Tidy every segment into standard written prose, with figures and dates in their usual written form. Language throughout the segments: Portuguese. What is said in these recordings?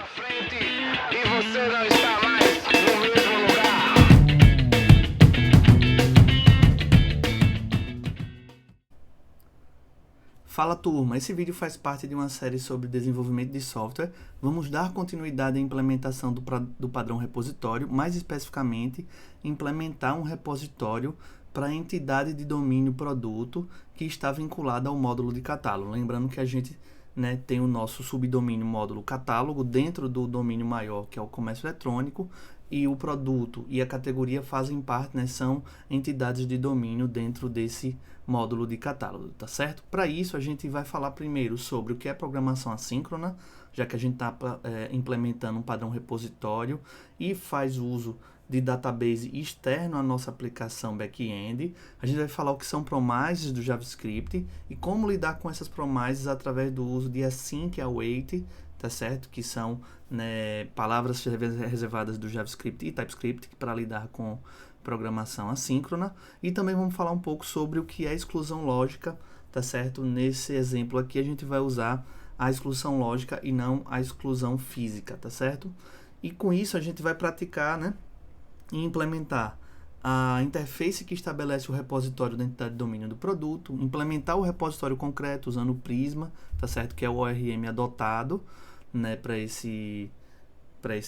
frente e você não está mais no mesmo lugar. Fala turma, esse vídeo faz parte de uma série sobre desenvolvimento de software. Vamos dar continuidade à implementação do padrão repositório, mais especificamente, implementar um repositório para a entidade de domínio produto que está vinculada ao módulo de catálogo. Lembrando que a gente tem o nosso subdomínio módulo catálogo dentro do domínio maior, que é o comércio eletrônico, e o produto e a categoria fazem parte, são entidades de domínio dentro desse módulo de catálogo, tá certo? Para isso, a gente vai falar primeiro sobre o que é programação assíncrona, já que a gente está implementando um padrão repositório e faz uso de database externo à nossa aplicação back-end. A gente vai falar o que são promises do JavaScript e como lidar com essas promises através do uso de async e await, tá certo? Que são palavras reservadas do JavaScript e TypeScript para lidar com programação assíncrona. E também vamos falar um pouco sobre o que é exclusão lógica, tá certo? Nesse exemplo aqui a gente vai usar a exclusão lógica e não a exclusão física, tá certo? E com isso a gente vai praticar, e implementar a interface que estabelece o repositório da entidade de domínio do produto, implementar o repositório concreto usando o Prisma, tá certo? Que é o ORM adotado, para esse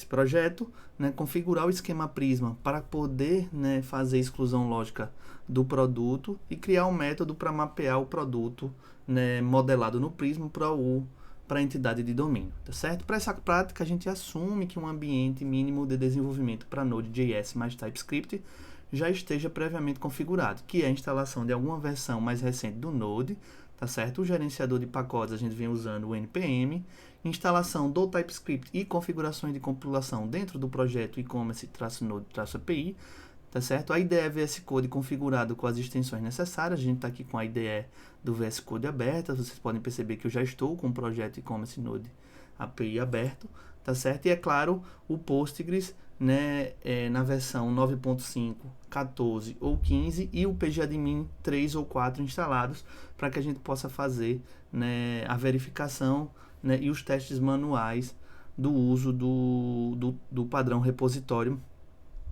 projeto, configurar o esquema Prisma para poder fazer exclusão lógica do produto e criar um método para mapear o produto modelado no Prisma para a entidade de domínio, tá certo? Para essa prática, a gente assume que um ambiente mínimo de desenvolvimento para Node.js mais TypeScript já esteja previamente configurado, que é a instalação de alguma versão mais recente do Node, tá certo? O gerenciador de pacotes a gente vem usando o NPM, instalação do TypeScript e configurações de compilação dentro do projeto e-commerce-node-api, tá certo? A IDE VS Code configurado com as extensões necessárias. A gente está aqui com a IDE do VS Code aberta. Vocês podem perceber que eu já estou com o projeto e-commerce Node API aberto, tá certo? E é claro, o Postgres, na versão 9.5, 14 ou 15 e o pgadmin 3 ou 4 instalados para que a gente possa fazer a verificação e os testes manuais do uso do padrão repositório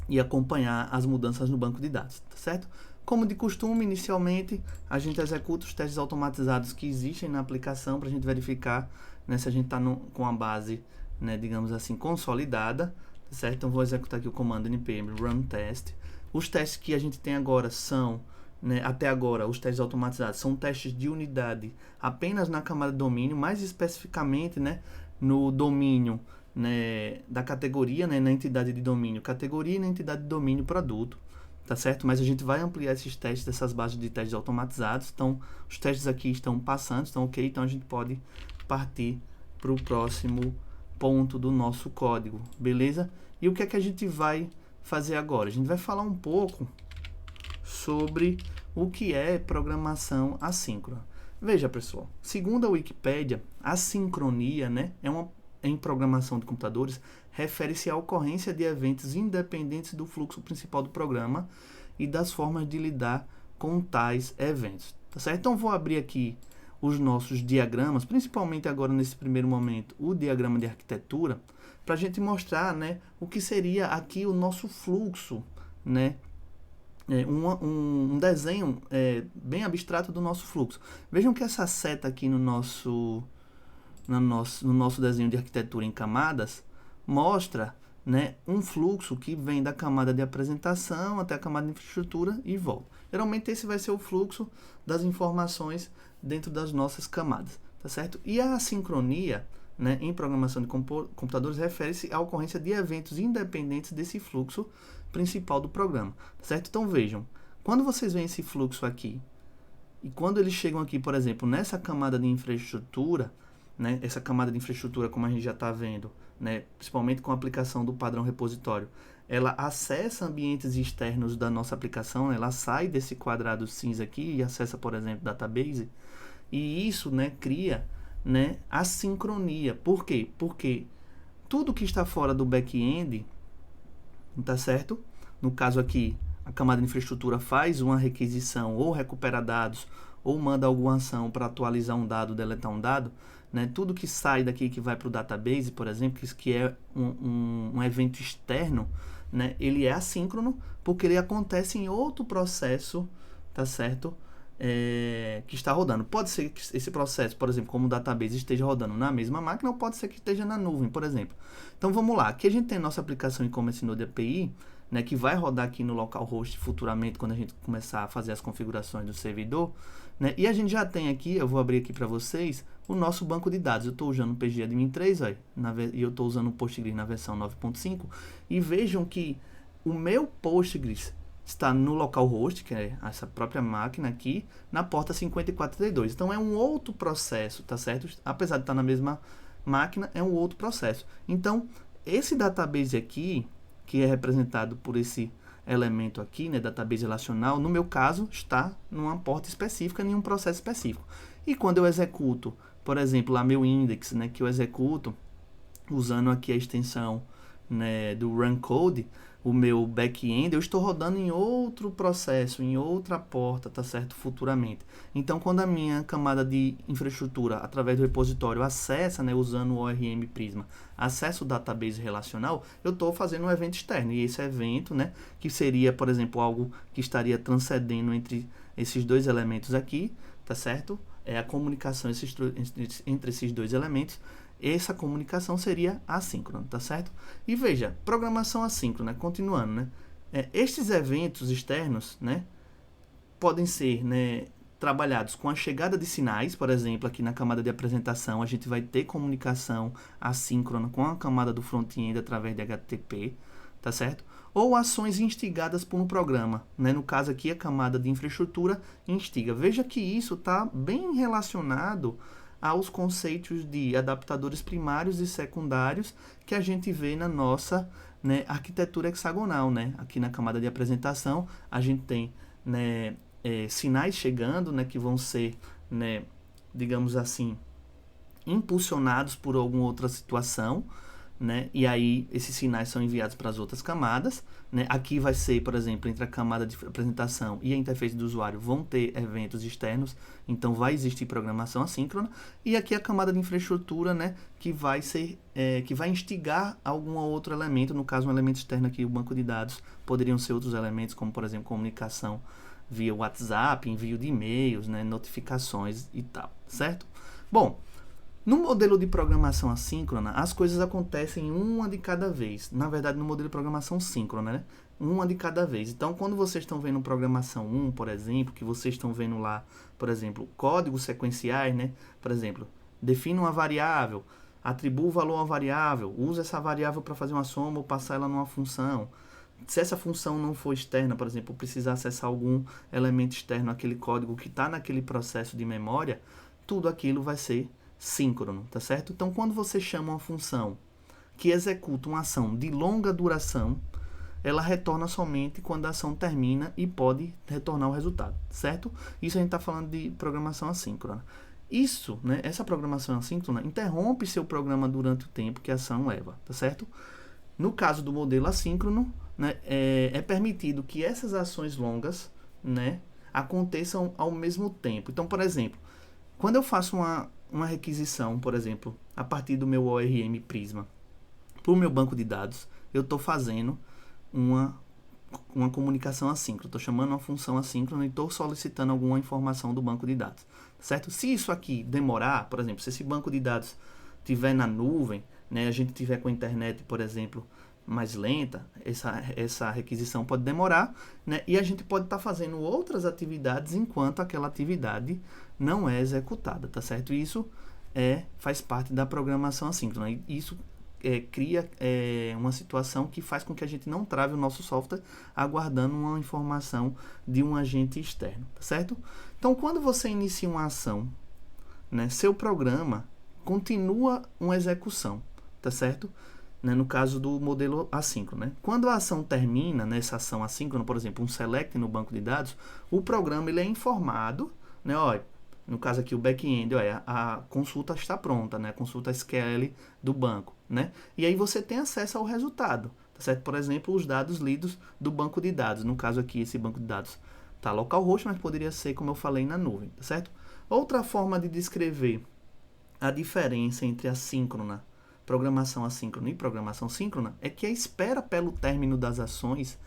e acompanhar as mudanças no banco de dados, tá certo? Como de costume, inicialmente, a gente executa os testes automatizados que existem na aplicação para a gente verificar se a gente está com a base, digamos assim, consolidada, tá certo? Então, vou executar aqui o comando npm run test. Os testes que a gente tem agora são, até agora, os testes automatizados são testes de unidade apenas na camada de domínio, mais especificamente, no domínio da categoria, na entidade de domínio categoria e na entidade de domínio produto, tá certo? Mas a gente vai ampliar esses testes dessas bases de testes automatizados. Então, os testes aqui estão passando, estão ok, então a gente pode partir para o próximo ponto do nosso código, beleza? E o que é que a gente vai fazer agora? A gente vai falar um pouco sobre o que é programação assíncrona. Veja, pessoal, segundo a Wikipédia, a sincronia, em programação de computadores, refere-se à ocorrência de eventos independentes do fluxo principal do programa e das formas de lidar com tais eventos, tá certo? Então, vou abrir aqui os nossos diagramas, principalmente agora nesse primeiro momento, o diagrama de arquitetura, para a gente mostrar, o que seria aqui o nosso fluxo, um desenho bem abstrato do nosso fluxo. Vejam que essa seta aqui no nosso desenho de arquitetura em camadas mostra um fluxo que vem da camada de apresentação até a camada de infraestrutura e volta. Geralmente esse vai ser o fluxo das informações dentro das nossas camadas, tá certo? E a assincronia, em programação de computadores, refere-se à ocorrência de eventos independentes desse fluxo principal do programa, tá certo? Então vejam, quando vocês veem esse fluxo aqui e quando eles chegam aqui, por exemplo, nessa camada de infraestrutura, essa camada de infraestrutura, como a gente já está vendo, principalmente com a aplicação do padrão repositório, ela acessa ambientes externos da nossa aplicação, ela sai desse quadrado cinza aqui e acessa, por exemplo, database, e isso cria assincronia. Por quê? Porque tudo que está fora do back-end, tá certo? No caso aqui, a camada de infraestrutura faz uma requisição ou recupera dados ou manda alguma ação para atualizar um dado, deletar um dado, né? Tudo que sai daqui que vai para o database, por exemplo, que é um evento externo, né? Ele é assíncrono porque ele acontece em outro processo, tá certo? Que está rodando. Pode ser que esse processo, por exemplo, como o database esteja rodando na mesma máquina, ou pode ser que esteja na nuvem, por exemplo. Então vamos lá, aqui a gente tem a nossa aplicação e-commerce Node API, né, que vai rodar aqui no localhost futuramente quando a gente começar a fazer as configurações do servidor, né, e a gente já tem aqui, eu vou abrir aqui para vocês, o nosso banco de dados. Eu estou usando o PGAdmin 3, ó, e eu estou usando o Postgres na versão 9.5, e vejam que o meu Postgres está no localhost, que é essa própria máquina aqui, na porta 5432. Então é um outro processo, tá certo? Apesar de estar na mesma máquina, é um outro processo. Então, esse database aqui, que é representado por esse elemento aqui, né, database relacional, no meu caso, está numa porta específica, em um processo específico. E quando eu executo, por exemplo, lá meu index, né, que eu executo usando aqui a extensão, né, do run code, o meu back-end, eu estou rodando em outro processo, em outra porta, tá certo? Futuramente. Então, quando a minha camada de infraestrutura, através do repositório, acessa, né, usando o ORM Prisma, acessa o database relacional, eu estou fazendo um evento externo. E esse evento, né, que seria, por exemplo, algo que estaria transcendendo entre esses dois elementos aqui, tá certo? É a comunicação entre esses dois elementos. Essa comunicação seria assíncrona, tá certo? E veja, programação assíncrona, continuando, né? Estes eventos externos, né, podem ser, né, trabalhados com a chegada de sinais, por exemplo, aqui na camada de apresentação, a gente vai ter comunicação assíncrona com a camada do front-end através de HTTP, tá certo? Ou ações instigadas por um programa, né? No caso aqui, a camada de infraestrutura instiga. Veja que isso está bem relacionado aos conceitos de adaptadores primários e secundários que a gente vê na nossa, né, arquitetura hexagonal, né? Aqui na camada de apresentação a gente tem, né, sinais chegando, né, que vão ser, né, digamos assim, impulsionados por alguma outra situação, né? E aí esses sinais são enviados para as outras camadas, né? Aqui vai ser, por exemplo, entre a camada de apresentação e a interface do usuário vão ter eventos externos, então vai existir programação assíncrona, e aqui a camada de infraestrutura, né, que vai ser, que vai instigar algum outro elemento, no caso um elemento externo aqui, o banco de dados, poderiam ser outros elementos, como por exemplo comunicação via WhatsApp, envio de e-mails, né, notificações e tal, certo? Bom, no modelo de programação assíncrona, as coisas acontecem uma de cada vez. Na verdade, no modelo de programação síncrona, né? Uma de cada vez. Então, quando vocês estão vendo programação 1, por exemplo, que vocês estão vendo lá, por exemplo, códigos sequenciais, né? Por exemplo, defina uma variável, atribua o valor a uma variável, usa essa variável para fazer uma soma ou passar ela numa função. Se essa função não for externa, por exemplo, precisar acessar algum elemento externo, aquele código que está naquele processo de memória, tudo aquilo vai ser síncrono, tá certo? Então, quando você chama uma função que executa uma ação de longa duração, ela retorna somente quando a ação termina e pode retornar o resultado, certo? Isso a gente está falando de programação assíncrona. Isso, né, essa programação assíncrona interrompe seu programa durante o tempo que a ação leva, tá certo? No caso do modelo assíncrono, né, é permitido que essas ações longas, né, aconteçam ao mesmo tempo. Então, por exemplo, quando eu faço uma requisição, por exemplo, a partir do meu ORM Prisma para o meu banco de dados, eu estou fazendo uma comunicação assíncrona, estou chamando uma função assíncrona e estou solicitando alguma informação do banco de dados, certo? Se isso aqui demorar, por exemplo, se esse banco de dados estiver na nuvem, né, a gente tiver com a internet, por exemplo, mais lenta, essa requisição pode demorar, né, e a gente pode estar fazendo outras atividades enquanto aquela atividade não é executada, tá certo? Isso faz parte da programação assíncrona. E isso cria uma situação que faz com que a gente não trave o nosso software aguardando uma informação de um agente externo, tá certo? Então, quando você inicia uma ação, né, seu programa continua uma execução, tá certo? Né, no caso do modelo assíncrono, né? Quando a ação termina, nessa ação assíncrona, por exemplo, um select no banco de dados, o programa ele é informado, né? Olha, no caso aqui o back-end, olha, a consulta está pronta, né? A consulta SQL do banco, né? E aí você tem acesso ao resultado, tá certo? Por exemplo, os dados lidos do banco de dados, no caso aqui esse banco de dados tá? Localhost, mas poderia ser, como eu falei, na nuvem, tá certo? Outra forma de descrever a diferença entre assíncrona, programação assíncrona e programação síncrona é que a espera pelo término das ações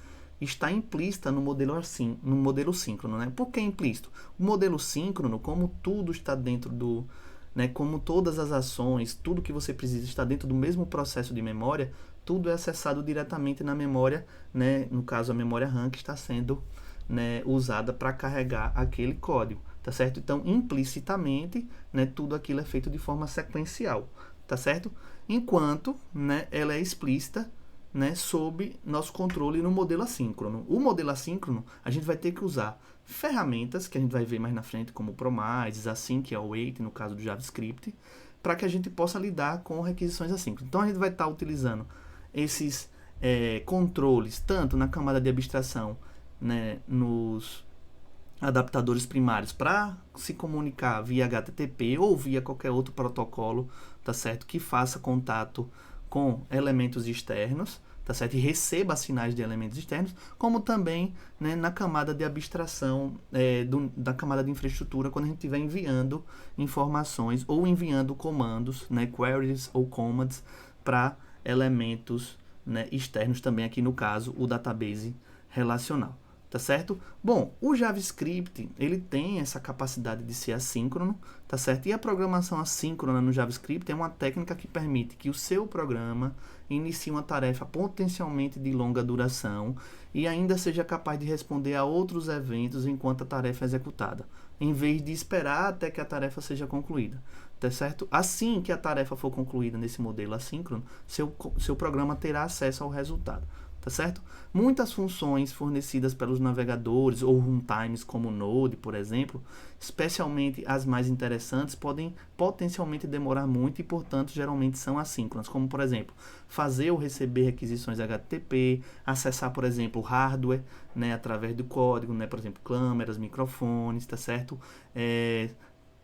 está implícita no modelo síncrono, né? Por que implícito? O modelo síncrono, como tudo está dentro do, né, como todas as ações, tudo que você precisa está dentro do mesmo processo de memória, tudo é acessado diretamente na memória, né? No caso, a memória RAM que está sendo, né, usada para carregar aquele código, tá certo? Então, implicitamente, né, tudo aquilo é feito de forma sequencial, tá certo? Enquanto, né, ela é explícita, né, sob nosso controle no modelo assíncrono. O modelo assíncrono, a gente vai ter que usar ferramentas, que a gente vai ver mais na frente, como o Promises, Async, Await, no caso do JavaScript, para que a gente possa lidar com requisições assíncronas. Então, a gente vai estar utilizando esses controles, tanto na camada de abstração, né, nos adaptadores primários, para se comunicar via HTTP ou via qualquer outro protocolo, tá certo, que faça contato com elementos externos, tá certo, e receba sinais de elementos externos, como também, né, na camada de abstração da camada de infraestrutura, quando a gente estiver enviando informações ou enviando comandos, né, queries ou commands para elementos, né, externos também, aqui no caso o database relacional, tá certo? Bom, o JavaScript, ele tem essa capacidade de ser assíncrono, tá certo? E a programação assíncrona no JavaScript é uma técnica que permite que o seu programa inicie uma tarefa potencialmente de longa duração e ainda seja capaz de responder a outros eventos enquanto a tarefa é executada, em vez de esperar até que a tarefa seja concluída, tá certo? Assim que a tarefa for concluída nesse modelo assíncrono, seu programa terá acesso ao resultado, tá certo? Muitas funções fornecidas pelos navegadores ou runtimes como o Node, por exemplo, especialmente as mais interessantes, podem potencialmente demorar muito e, portanto, geralmente são assíncronas, como, por exemplo, fazer ou receber requisições HTTP, acessar, por exemplo, hardware, né, através do código, né, por exemplo, câmeras, microfones, tá certo?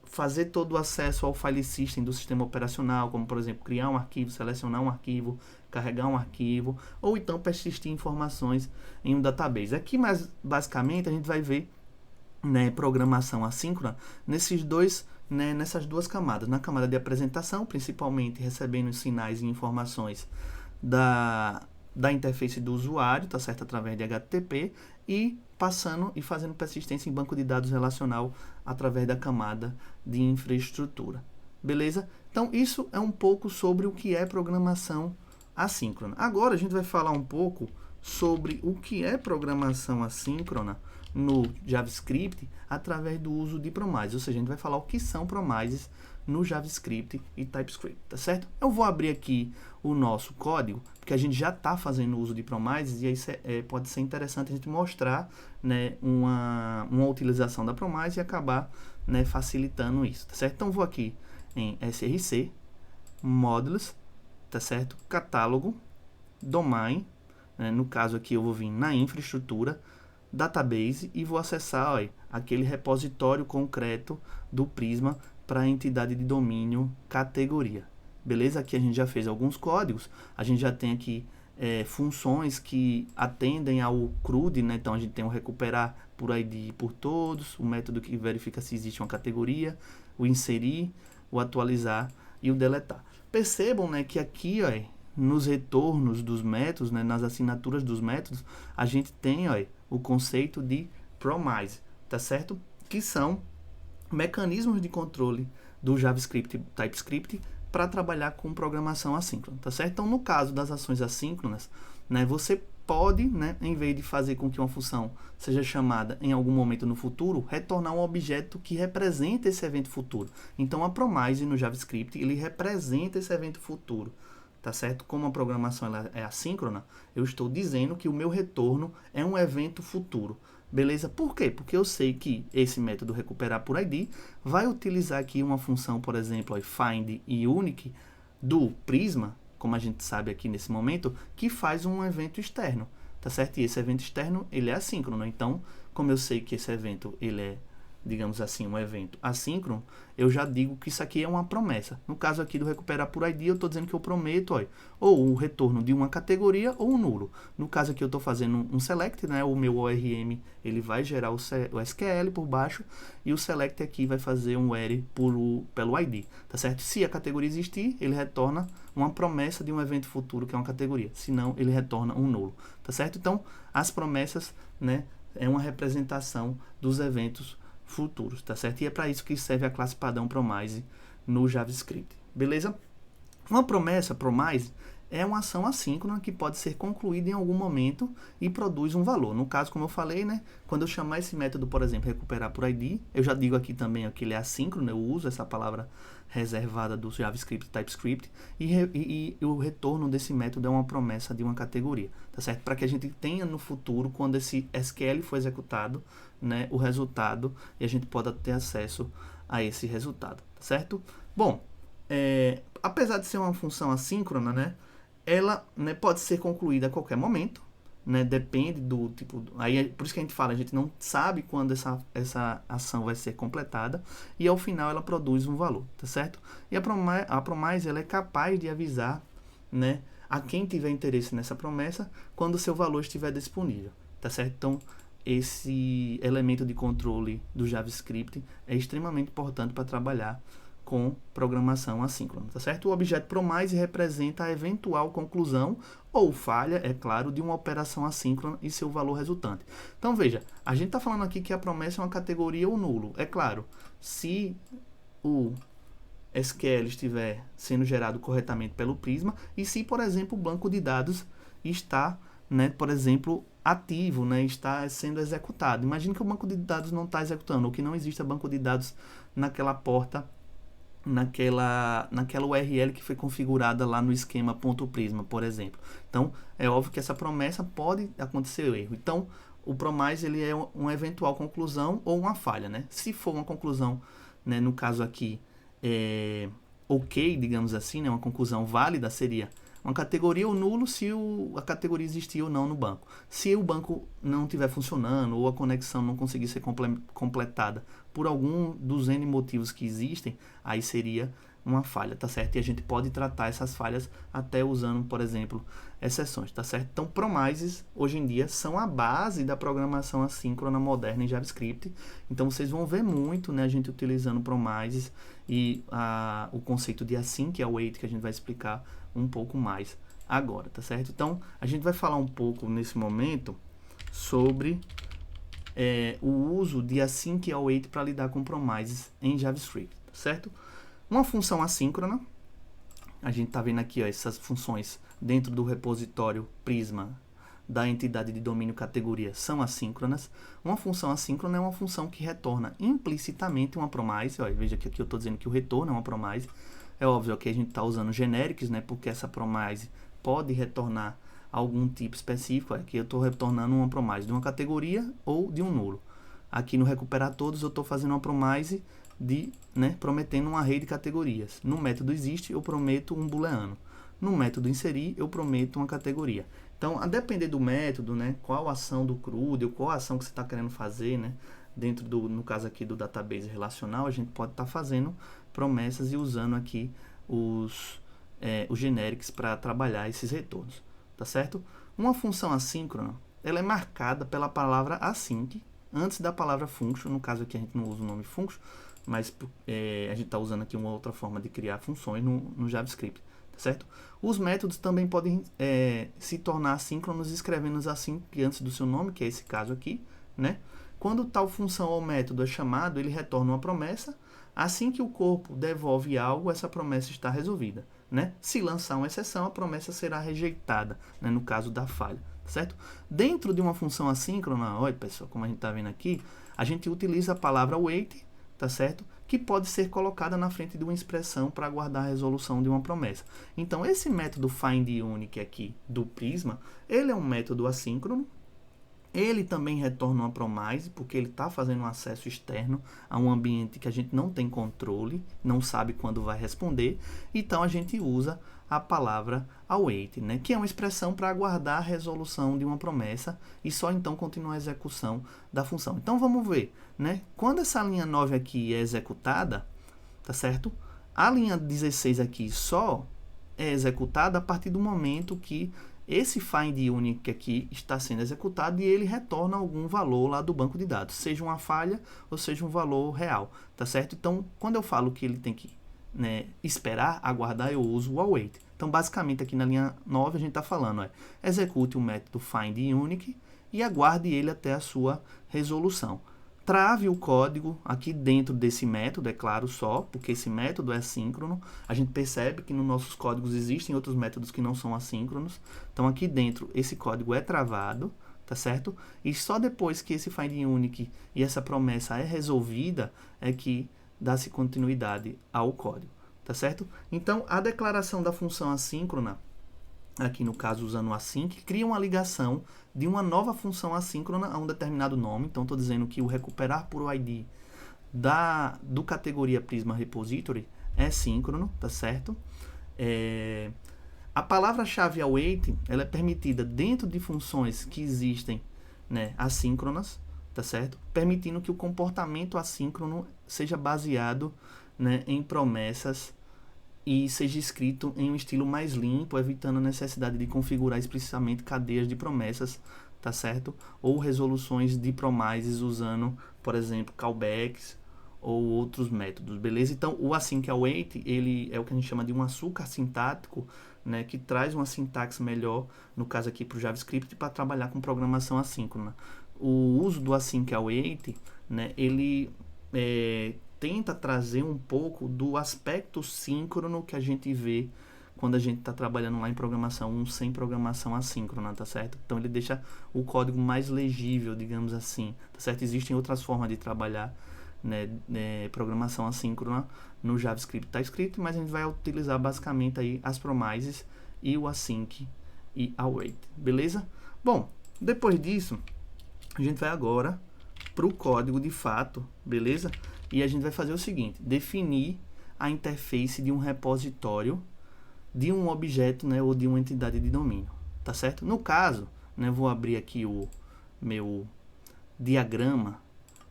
Fazer todo o acesso ao file system do sistema operacional, como, por exemplo, criar um arquivo, selecionar um arquivo, carregar um arquivo, ou então persistir informações em um database. Aqui, mais basicamente, a gente vai ver, né, programação assíncrona nessas duas camadas. Na camada de apresentação, principalmente recebendo sinais e informações da interface do usuário, tá certo? Através de HTTP, e passando e fazendo persistência em banco de dados relacional através da camada de infraestrutura. Beleza? Então, isso é um pouco sobre o que é programação assíncrona. Agora, a gente vai falar um pouco sobre o que é programação assíncrona no JavaScript através do uso de Promises, ou seja, a gente vai falar o que são Promises no JavaScript e TypeScript, tá certo? Eu vou abrir aqui o nosso código, porque a gente já está fazendo uso de Promises, e aí pode ser interessante a gente mostrar, né, uma utilização da Promise e acabar, né, facilitando isso, tá certo? Então, vou aqui em src, módulos, tá certo? Catálogo, domain, né, no caso aqui eu vou vir na infraestrutura, database, e vou acessar, ó, aquele repositório concreto do Prisma para a entidade de domínio categoria. Beleza? Aqui a gente já fez alguns códigos, a gente já tem aqui funções que atendem ao CRUD, né? Então a gente tem o recuperar por ID e por todos, o método que verifica se existe uma categoria, o inserir, o atualizar e o deletar. Percebam, né, que aqui, ó, nos retornos dos métodos, né, nas assinaturas dos métodos, a gente tem, ó, o conceito de Promise, tá certo? Que são mecanismos de controle do JavaScript e TypeScript para trabalhar com programação assíncrona, tá certo? Então, no caso das ações assíncronas, né, você pode, né, em vez de fazer com que uma função seja chamada em algum momento no futuro, retornar um objeto que representa esse evento futuro. Então, a Promise no JavaScript, ele representa esse evento futuro, tá certo? Como a programação ela é assíncrona, eu estou dizendo que o meu retorno é um evento futuro. Beleza? Por quê? Porque eu sei que esse método recuperar por ID vai utilizar aqui uma função, por exemplo, find e unique do Prisma, como a gente sabe aqui nesse momento, que faz um evento externo, tá certo? E esse evento externo, ele é assíncrono. Então, como eu sei que esse evento ele é digamos assim, um evento assíncrono, eu já digo que isso aqui é uma promessa. No caso aqui do recuperar por ID, eu estou dizendo que eu prometo, olha, ou o retorno de uma categoria ou um nulo. No caso aqui eu estou fazendo um select, né? O meu ORM ele vai gerar o SQL por baixo e o select aqui vai fazer um query pelo ID, tá certo? Se a categoria existir, ele retorna uma promessa de um evento futuro que é uma categoria. Se não, ele retorna um nulo, tá certo? Então, as promessas, né, é uma representação dos eventos futuros, tá certo? E é para isso que serve a classe padrão promise no JavaScript, beleza? Uma promessa promise é uma ação assíncrona que pode ser concluída em algum momento e produz um valor. No caso, como eu falei, né, quando eu chamar esse método, por exemplo, recuperar por ID, eu já digo aqui também que ele é assíncrono, eu uso essa palavra reservada do JavaScript e TypeScript, e o retorno desse método é uma promessa de uma categoria, tá certo? Para que a gente tenha no futuro, quando esse SQL for executado, né, o resultado, e a gente possa ter acesso a esse resultado, tá certo? Bom, apesar de ser uma função assíncrona, né, ela, né, pode ser concluída a qualquer momento, né, depende do tipo, aí por isso que a gente fala, a gente não sabe quando essa ação vai ser completada, e ao final ela produz um valor, tá certo? E a promise ela é capaz de avisar, né, a quem tiver interesse nessa promessa quando o seu valor estiver disponível, tá certo? Então, esse elemento de controle do JavaScript é extremamente importante para trabalhar com programação assíncrona, tá certo? O objeto promise representa a eventual conclusão ou falha, é claro, de uma operação assíncrona e seu valor resultante. Então, veja, a gente está falando aqui que a promessa é uma categoria ou nulo. É claro, se o SQL estiver sendo gerado corretamente pelo Prisma e se, por exemplo, o banco de dados está, né, por exemplo, ativo, né, está sendo executado. Imagine que o banco de dados não está executando, ou que não existe banco de dados naquela porta, naquela URL que foi configurada lá no esquema .prisma, por exemplo. Então, é óbvio que essa promessa pode acontecer o erro. Então, o promise ele é uma eventual conclusão ou uma falha, né? Se for uma conclusão, né, no caso aqui, ok, digamos assim, né, uma conclusão válida, seria uma categoria ou nulo se a categoria existir ou não no banco. Se o banco não estiver funcionando ou a conexão não conseguir ser completada por algum dos N motivos que existem, aí seria uma falha, tá certo? E a gente pode tratar essas falhas até usando, por exemplo, exceções, tá certo? Então, promises, hoje em dia, são a base da programação assíncrona moderna em JavaScript. Então, vocês vão ver muito, né, a gente utilizando promises e o conceito de async, que é o wait, que a gente vai explicar um pouco mais agora, tá certo? Então, a gente vai falar um pouco nesse momento sobre o uso de async e await para lidar com promises em JavaScript, tá certo? Uma função assíncrona, a gente tá vendo aqui, ó, essas funções dentro do repositório Prisma da entidade de domínio categoria são assíncronas. Uma função assíncrona é uma função que retorna implicitamente uma promise. Ó, veja que aqui eu estou dizendo que o retorno é uma promise. É óbvio que a gente está usando genéricos, né, porque essa promise pode retornar algum tipo específico. Aqui eu estou retornando uma promise de uma categoria ou de um nulo. Aqui no recuperar todos eu estou fazendo uma promise prometendo um array de categorias. No método existe, eu prometo um booleano. No método inserir, eu prometo uma categoria. Então, a depender do método, né, qual a ação do CRUD, ou qual a ação que você está querendo fazer, né, dentro no caso aqui do database relacional, a gente pode estar fazendo promessas e usando aqui os generics para trabalhar esses retornos, tá certo? Uma função assíncrona, ela é marcada pela palavra async, antes da palavra function. No caso aqui a gente não usa o nome function, mas a gente está usando aqui uma outra forma de criar funções no JavaScript, tá certo? Os métodos também podem se tornar assíncronos escrevendo async antes do seu nome, que é esse caso aqui, né? Quando tal função ou método é chamado, ele retorna uma promessa. Assim que o corpo devolve algo, essa promessa está resolvida, né? Se lançar uma exceção, a promessa será rejeitada, né? No caso da falha, certo? Dentro de uma função assíncrona, olha pessoal, como a gente está vendo aqui, a gente utiliza a palavra wait, tá certo? Que pode ser colocada na frente de uma expressão para aguardar a resolução de uma promessa. Então, esse método findUnic aqui do Prisma, ele é um método assíncrono. Ele também retorna uma promise, porque ele está fazendo um acesso externo a um ambiente que a gente não tem controle, não sabe quando vai responder. Então, a gente usa a palavra await, né, que é uma expressão para aguardar a resolução de uma promessa e só então continuar a execução da função. Então vamos ver, né, quando essa linha 9 aqui é executada, tá certo? A linha 16 aqui só é executada a partir do momento que esse find unique aqui está sendo executado e ele retorna algum valor lá do banco de dados, seja uma falha ou seja um valor real, tá certo? Então, quando eu falo que ele tem que, né, esperar, aguardar, eu uso o await. Então, basicamente, aqui na linha 9, a gente está falando, execute o método find unique e aguarde ele até a sua resolução. Trave o código aqui dentro desse método, é claro, só, porque esse método é assíncrono. A gente percebe que nos nossos códigos existem outros métodos que não são assíncronos. Então, aqui dentro, esse código é travado, tá certo? E só depois que esse find unique e essa promessa é resolvida, é que dá-se continuidade ao código, tá certo? Então, a declaração da função assíncrona, aqui no caso usando o async, cria uma ligação de uma nova função assíncrona a um determinado nome. Então, estou dizendo que o recuperar por ID do categoria Prisma Repository é síncrono, tá certo? A palavra-chave await, ela é permitida dentro de funções que existem, né, assíncronas, tá certo? Permitindo que o comportamento assíncrono seja baseado, né, em promessas e seja escrito em um estilo mais limpo, evitando a necessidade de configurar explicitamente cadeias de promessas, tá certo? Ou resoluções de promises usando, por exemplo, callbacks ou outros métodos, beleza? Então, o async await, ele é o que a gente chama de um açúcar sintático, né, que traz uma sintaxe melhor, no caso aqui para o JavaScript, para trabalhar com programação assíncrona. O uso do async await, né, ele tenta trazer um pouco do aspecto síncrono que a gente vê quando a gente está trabalhando lá em programação 1 sem programação assíncrona, tá certo? Então ele deixa o código mais legível, digamos assim, tá certo? Existem outras formas de trabalhar, né, programação assíncrona no JavaScript, tá escrito, mas a gente vai utilizar basicamente aí as promises e o async e await, beleza? Bom, depois disso, a gente vai agora para o código de fato, beleza? E a gente vai fazer o seguinte, definir a interface de um repositório de um objeto, né, ou de uma entidade de domínio, tá certo? No caso, né, vou abrir aqui o meu diagrama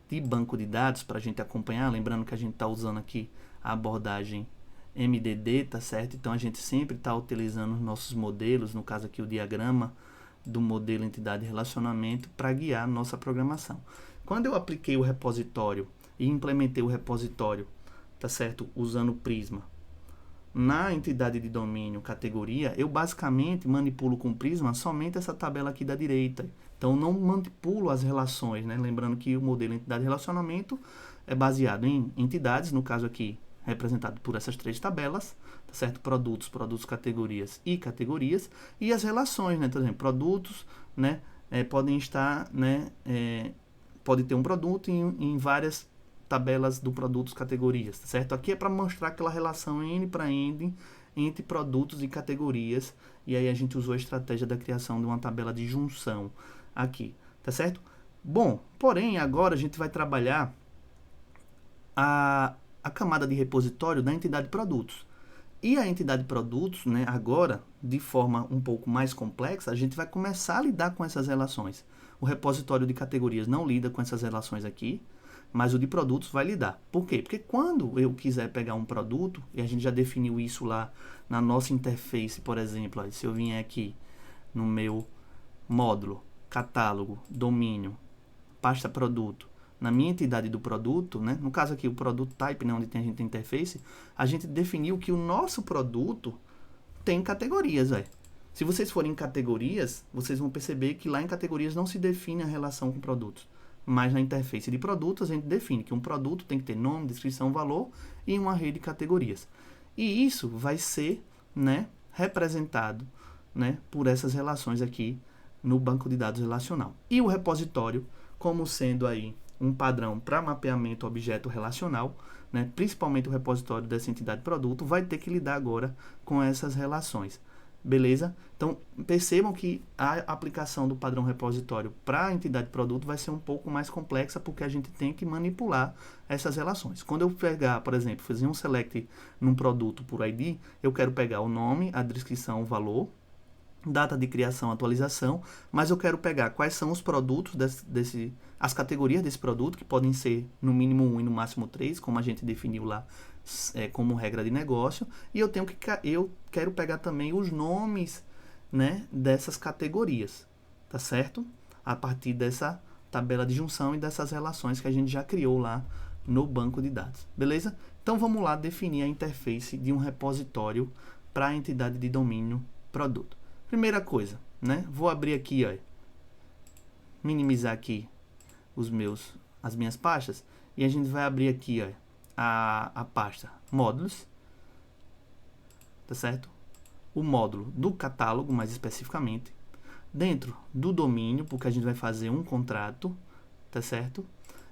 de banco de dados para a gente acompanhar, lembrando que a gente está usando aqui a abordagem MDD, tá certo? Então a gente sempre está utilizando os nossos modelos, no caso aqui o diagrama do modelo entidade relacionamento para guiar a nossa programação. Quando eu apliquei o repositório e implementei o repositório, tá certo? Usando o Prisma na entidade de domínio categoria, eu basicamente manipulo com o Prisma somente essa tabela aqui da direita. Então não manipulo as relações, né? Lembrando que o modelo entidade relacionamento é baseado em entidades, no caso aqui representado por essas três tabelas, tá certo? Produtos, categorias e categorias, e as relações, né? Por exemplo, produtos, né? Podem estar, né? Pode ter um produto em várias tabelas do produtos, categorias, tá certo? Aqui é para mostrar aquela relação N para N entre produtos e categorias, e aí a gente usou a estratégia da criação de uma tabela de junção aqui, tá certo? Bom, porém, agora a gente vai trabalhar a camada de repositório da entidade produtos. E a entidade produtos, né, agora, de forma um pouco mais complexa, a gente vai começar a lidar com essas relações. O repositório de categorias não lida com essas relações aqui, mas o de produtos vai lidar. Por quê? Porque quando eu quiser pegar um produto, e a gente já definiu isso lá na nossa interface, por exemplo, se eu vier aqui no meu módulo, catálogo, domínio, pasta produto, na minha entidade do produto, né, no caso aqui o produto type, né, onde a gente tem interface, a gente definiu que o nosso produto tem categorias, velho. Se vocês forem em categorias, vocês vão perceber que lá em categorias não se define a relação com produtos. Mas na interface de produtos, a gente define que um produto tem que ter nome, descrição, valor e uma rede de categorias. E isso vai ser, né, representado, né, por essas relações aqui no banco de dados relacional. E o repositório, como sendo aí um padrão para mapeamento objeto relacional, né, principalmente o repositório dessa entidade produto, vai ter que lidar agora com essas relações. Beleza? Então, percebam que a aplicação do padrão repositório para a entidade produto vai ser um pouco mais complexa, porque a gente tem que manipular essas relações. Quando eu pegar, por exemplo, fazer um select num produto por ID, eu quero pegar o nome, a descrição, o valor, data de criação, atualização, mas eu quero pegar quais são os produtos as categorias desse produto, que podem ser no mínimo 1 e no máximo 3, como a gente definiu lá como regra de negócio, e eu quero pegar também os nomes, né, dessas categorias, tá certo? A partir dessa tabela de junção e dessas relações que a gente já criou lá no banco de dados, beleza? Então vamos lá definir a interface de um repositório para a entidade de domínio produto. Primeira coisa, né? Vou abrir aqui, ó, minimizar aqui as minhas pastas, e a gente vai abrir aqui, ó, a pasta módulos, tá certo? O módulo do catálogo, mais especificamente, dentro do domínio, porque a gente vai fazer um contrato, tá certo?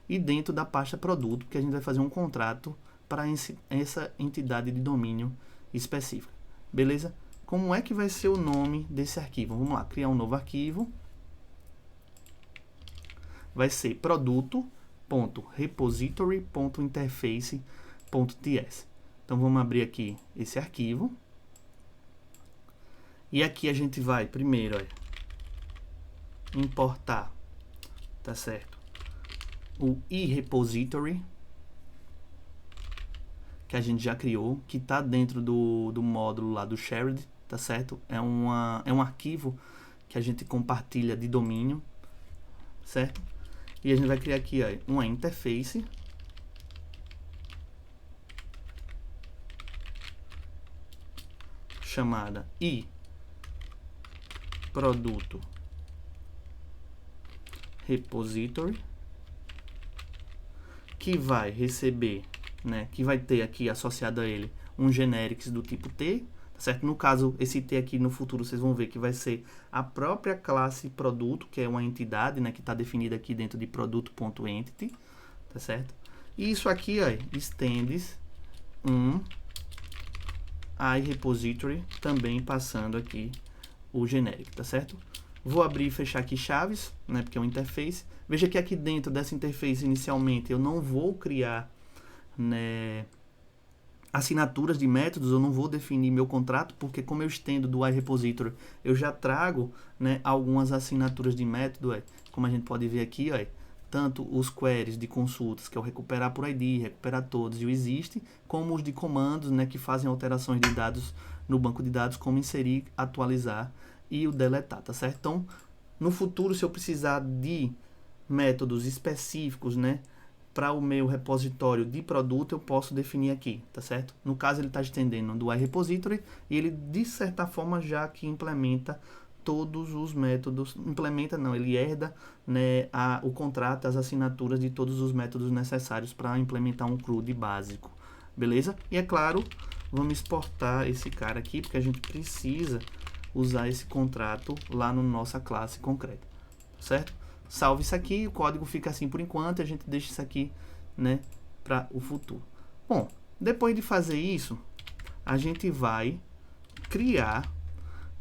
E dentro da pasta produto, porque a gente vai fazer um contrato para essa entidade de domínio específica, beleza? Como é que vai ser o nome desse arquivo? Vamos lá, criar um novo arquivo. Vai ser produto.repository.interface.ts. Então vamos abrir aqui esse arquivo. E aqui a gente vai primeiro, ó, importar, tá certo? O eRepository, que a gente já criou, que está dentro do módulo lá do shared, tá certo? É um arquivo que a gente compartilha de domínio, certo? E a gente vai criar aqui, ó, uma interface chamada produto repository, que vai receber, né, que vai ter aqui associado a ele um generics do tipo T, tá certo? No caso, esse T aqui no futuro vocês vão ver que vai ser a própria classe produto, que é uma entidade, né, que está definida aqui dentro de produto.entity, tá certo? E isso aqui, ó, extends iRepository, também passando aqui o generic, tá certo? Vou abrir e fechar aqui chaves, né, porque é uma interface. Veja que aqui dentro dessa interface, inicialmente, eu não vou criar, né, assinaturas de métodos, eu não vou definir meu contrato, porque como eu estendo do iRepository, eu já trago, né, algumas assinaturas de método, como a gente pode ver aqui, ó, tanto os queries de consultas, que é o recuperar por ID, recuperar todos e o existe, como os de comandos, né, que fazem alterações de dados no banco de dados, como inserir, atualizar e o deletar, tá certo? Então, no futuro, se eu precisar de métodos específicos, né, para o meu repositório de produto, eu posso definir aqui, tá certo? No caso, ele está estendendo do iRepository e ele, de certa forma, já que implementa todos os métodos, ele herda, né, o contrato, as assinaturas de todos os métodos necessários para implementar um CRUD básico, beleza? E é claro, vamos exportar esse cara aqui, porque a gente precisa usar esse contrato lá na nossa classe concreta, certo? Salve isso aqui, o código fica assim por enquanto, e a gente deixa isso aqui, né, para o futuro. Bom, depois de fazer isso, a gente vai criar,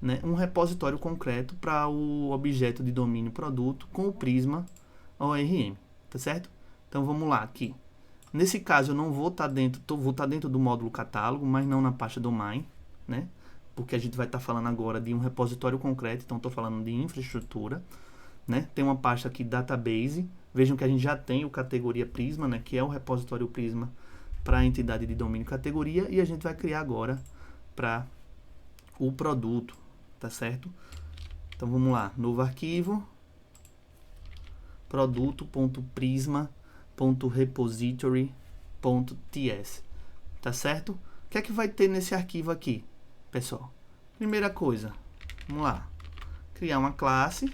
né, um repositório concreto para o objeto de domínio produto com o Prisma ORM, tá certo? Então vamos lá aqui. Nesse caso eu não vou estar vou estar dentro do módulo catálogo, mas não na pasta domain, né? Porque a gente vai estar falando agora de um repositório concreto, então estou falando de infraestrutura, né? Tem uma pasta aqui database. Vejam que a gente já tem o categoria Prisma, né, que é o repositório Prisma para a entidade de domínio categoria, e a gente vai criar agora para o produto, tá certo? Então vamos lá, novo arquivo, produto.prisma.repository.ts, tá certo? O que é que vai ter nesse arquivo aqui, pessoal? Primeira coisa, vamos lá, criar uma classe,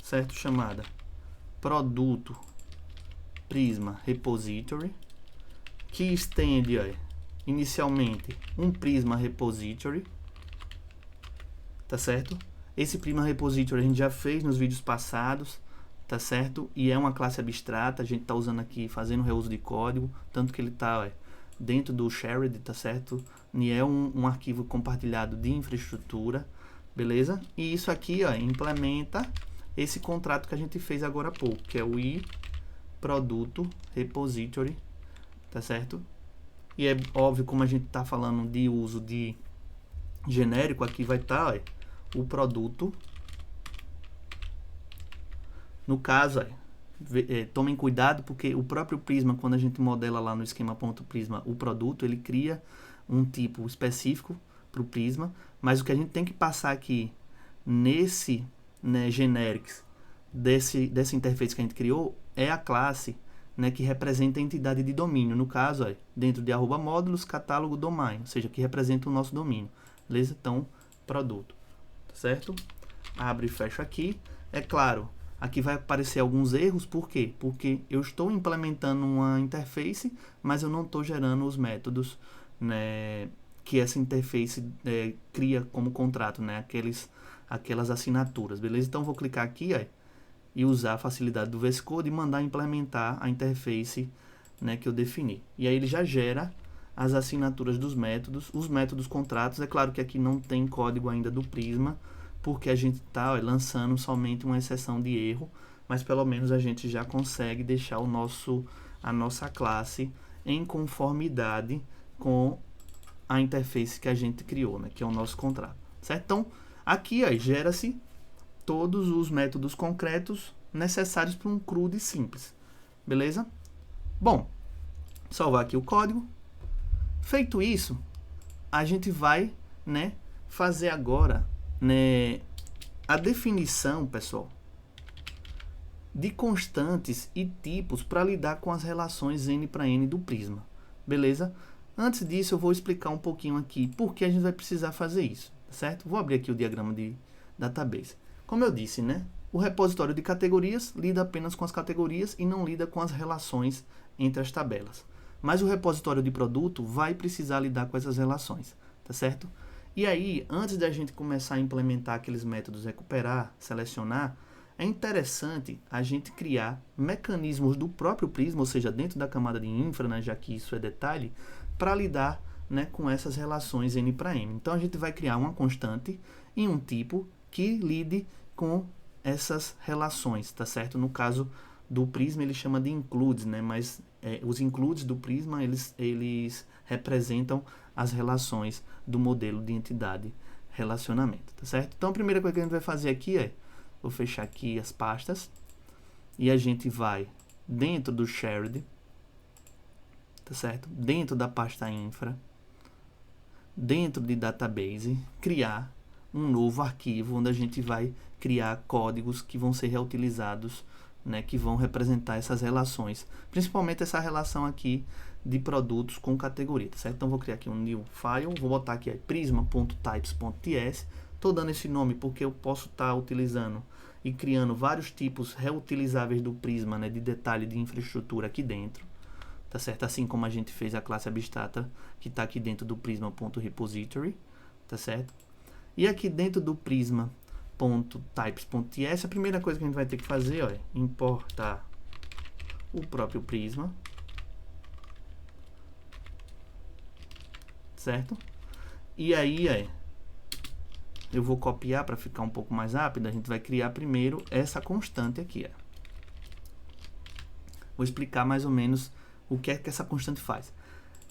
certo? Chamada produto Prisma Repository, que estende, ó, inicialmente um Prisma Repository, tá certo? Esse Prisma Repository a gente já fez nos vídeos passados, tá certo? E é uma classe abstrata, a gente tá usando aqui, fazendo reuso de código, tanto que ele tá, ó, dentro do shared, tá certo? E é um arquivo compartilhado de infraestrutura, beleza? E isso aqui, ó, implementa esse contrato que a gente fez agora há pouco, que é o iProduto Repository, tá certo? E é óbvio, como a gente está falando de uso de genérico, aqui vai estar o produto. No caso, tomem cuidado, porque o próprio Prisma, quando a gente modela lá no esquema.prisma o produto, ele cria um tipo específico para o Prisma, mas o que a gente tem que passar aqui nesse, né, generics dessa interface que a gente criou é a classe, né, que representa a entidade de domínio. No caso, dentro de @módulos, catálogo, domain, ou seja, que representa o nosso domínio. Beleza? Então, produto. Certo? Abre e fecha aqui. É claro, aqui vai aparecer alguns erros. Por quê? Porque eu estou implementando uma interface, mas eu não estou gerando os métodos, né, que essa interface cria como contrato, né, aquelas assinaturas. Beleza? Então, vou clicar aqui, e usar a facilidade do VS Code e mandar implementar a interface, né, que eu defini. E aí ele já gera as assinaturas dos métodos, os métodos contratos. É claro que aqui não tem código ainda do Prisma, porque a gente está lançando somente uma exceção de erro, mas pelo menos a gente já consegue deixar a nossa classe em conformidade com a interface que a gente criou, né, que é o nosso contrato. Certo? Então, aqui gera-se todos os métodos concretos necessários para um CRUD simples. Beleza? Bom, salvar aqui o código. Feito isso, a gente vai, né, fazer agora, né, a definição, pessoal, de constantes e tipos para lidar com as relações N para N do Prisma. Beleza? Antes disso, eu vou explicar um pouquinho aqui por que a gente vai precisar fazer isso, certo? Vou abrir aqui o diagrama de database. Como eu disse, né, o repositório de categorias lida apenas com as categorias e não lida com as relações entre as tabelas. Mas o repositório de produto vai precisar lidar com essas relações, tá certo? E aí, antes da gente começar a implementar aqueles métodos recuperar, selecionar, é interessante a gente criar mecanismos do próprio Prisma, ou seja, dentro da camada de infra, né, já que isso é detalhe, para lidar, né, com essas relações N para M. Então, a gente vai criar uma constante e um tipo que lide com essas relações, tá certo? No caso do Prisma, ele chama de includes, né? Mas os includes do Prisma, eles representam as relações do modelo de entidade relacionamento, tá certo? Então, a primeira coisa que a gente vai fazer aqui vou fechar aqui as pastas, e a gente vai dentro do shared, tá certo? Dentro da pasta infra, dentro de database, criar um novo arquivo onde a gente vai criar códigos que vão ser reutilizados, né, que vão representar essas relações, principalmente essa relação aqui de produtos com categoria, tá certo? Então vou criar aqui um new file, vou botar aqui prisma.types.ts. Estou dando esse nome porque eu posso estar utilizando e criando vários tipos reutilizáveis do Prisma, né, de detalhe de infraestrutura aqui dentro, tá certo? Assim como a gente fez a classe abstrata que está aqui dentro do prisma.repository, tá certo? E aqui dentro do prisma.types.ts, a primeira coisa que a gente vai ter que fazer é importar o próprio Prisma, certo? E aí eu vou copiar para ficar um pouco mais rápido. A gente vai criar primeiro essa constante aqui. Vou explicar mais ou menos o que é que essa constante faz.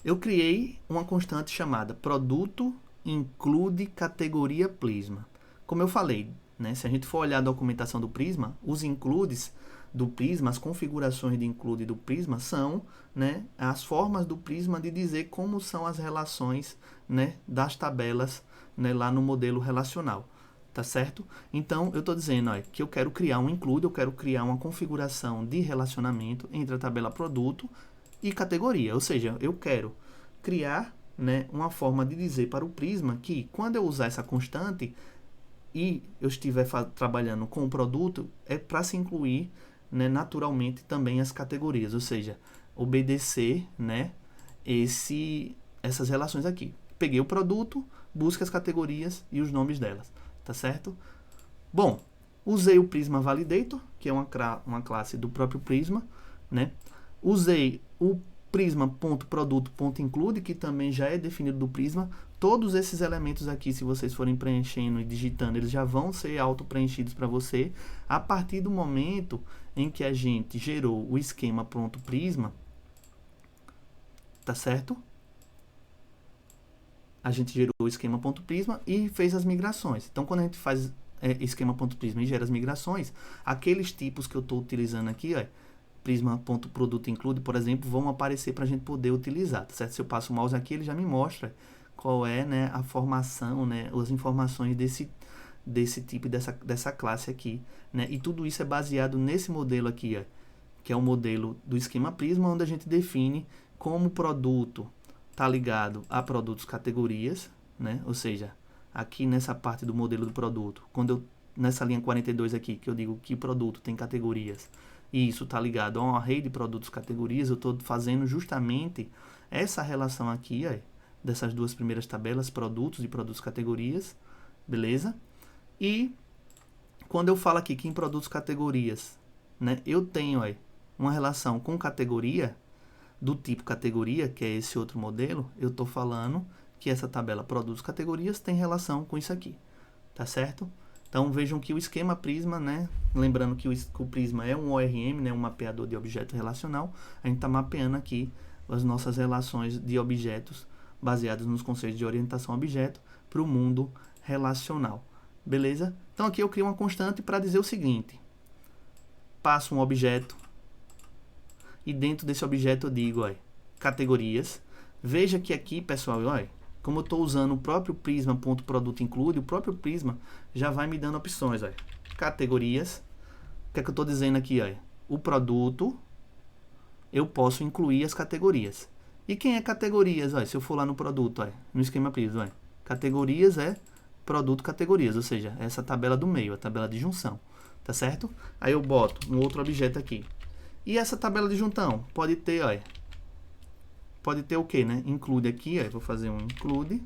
Eu criei uma constante chamada produto include categoria Prisma. Como eu falei, né, se a gente for olhar a documentação do Prisma, os includes do Prisma, as configurações de include do Prisma são, né, as formas do Prisma de dizer como são as relações, né, das tabelas, né, lá no modelo relacional, tá certo? Então, eu estou dizendo que eu quero criar um include, eu quero criar uma configuração de relacionamento entre a tabela produto e categoria, ou seja, eu quero criar, né, uma forma de dizer para o Prisma que quando eu usar essa constante e eu estiver trabalhando com o produto, é para se incluir, né, naturalmente também as categorias, ou seja, obedecer, né, essas relações aqui. Peguei o produto, busca as categorias e os nomes delas, tá certo? Bom, usei o Prisma Validator, que é uma classe do próprio Prisma, né? Usei o prisma.produto.include, que também já é definido do Prisma. Todos esses elementos aqui, se vocês forem preenchendo e digitando, eles já vão ser auto-preenchidos para você. A partir do momento em que a gente gerou o esquema.prisma, tá certo? A gente gerou o esquema.prisma e fez as migrações. Então, quando a gente faz esquema.prisma e gera as migrações, aqueles tipos que eu estou utilizando aqui, ó, prisma.produto include, por exemplo, vão aparecer para a gente poder utilizar, tá certo? Se eu passo o mouse aqui, ele já me mostra qual é, né, a formação, né, as informações desse tipo, dessa classe aqui, né? E tudo isso é baseado nesse modelo aqui, ó, que é o modelo do esquema Prisma, onde a gente define como o produto está ligado a produtos categorias, né? Ou seja, aqui nessa parte do modelo do produto, nessa linha 42 aqui, que eu digo que produto tem categorias, e isso está ligado a um array de produtos categorias, eu estou fazendo justamente essa relação aqui, ó, dessas duas primeiras tabelas, produtos e produtos categorias, beleza? E quando eu falo aqui que em produtos categorias, né, eu tenho ó, uma relação com categoria, do tipo categoria, que é esse outro modelo, eu estou falando que essa tabela produtos categorias tem relação com isso aqui, tá certo? Então vejam que o esquema Prisma, né, lembrando que o Prisma é um ORM, né, um mapeador de objeto relacional, a gente está mapeando aqui as nossas relações de objetos baseadas nos conceitos de orientação a objeto para o mundo relacional, beleza? Então aqui eu crio uma constante para dizer o seguinte: passo um objeto e dentro desse objeto eu digo, ó, categorias. Veja que aqui, pessoal, ó, como eu estou usando o próprio prisma.produto include, o próprio Prisma já vai me dando opções, ó, categorias. O que é que eu estou dizendo aqui, ó? O produto, eu posso incluir as categorias. E quem é categorias, ó? Se eu for lá no produto, ó, no esquema Prisma, ó, categorias é produto categorias, ou seja, essa tabela do meio, a tabela de junção, tá certo? Aí eu boto um outro objeto aqui. E essa tabela de juntão pode ter, ó, pode ter o que, né? Include aqui, ó, vou fazer um include.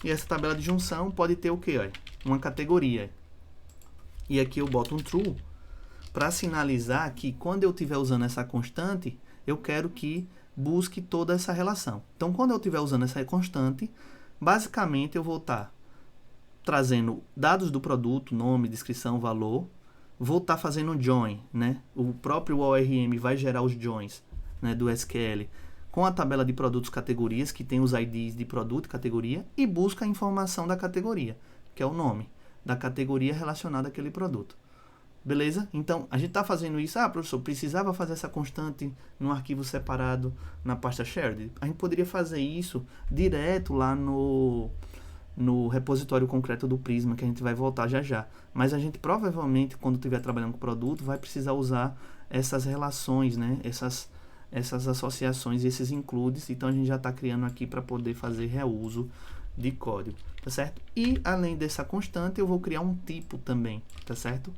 E essa tabela de junção pode ter o que, ó? Uma categoria. E aqui eu boto um true para sinalizar que quando eu estiver usando essa constante, eu quero que busque toda essa relação. Então, quando eu estiver usando essa constante, basicamente eu vou estar trazendo dados do produto, nome, descrição, valor. Vou estar fazendo um join, né? O próprio ORM vai gerar os joins, né, do SQL com a tabela de produtos categorias, que tem os IDs de produto e categoria, e busca a informação da categoria, que é o nome da categoria relacionada àquele produto. Beleza? Então, a gente está fazendo isso. Ah, professor, precisava fazer essa constante num arquivo separado na pasta shared? A gente poderia fazer isso direto lá no repositório concreto do Prisma, que a gente vai voltar já já. Mas a gente provavelmente, quando estiver trabalhando com o produto, vai precisar usar essas relações, né? Essas associações e esses includes. Então a gente já está criando aqui para poder fazer reuso de código, tá certo? E além dessa constante, eu vou criar um tipo também, tá certo?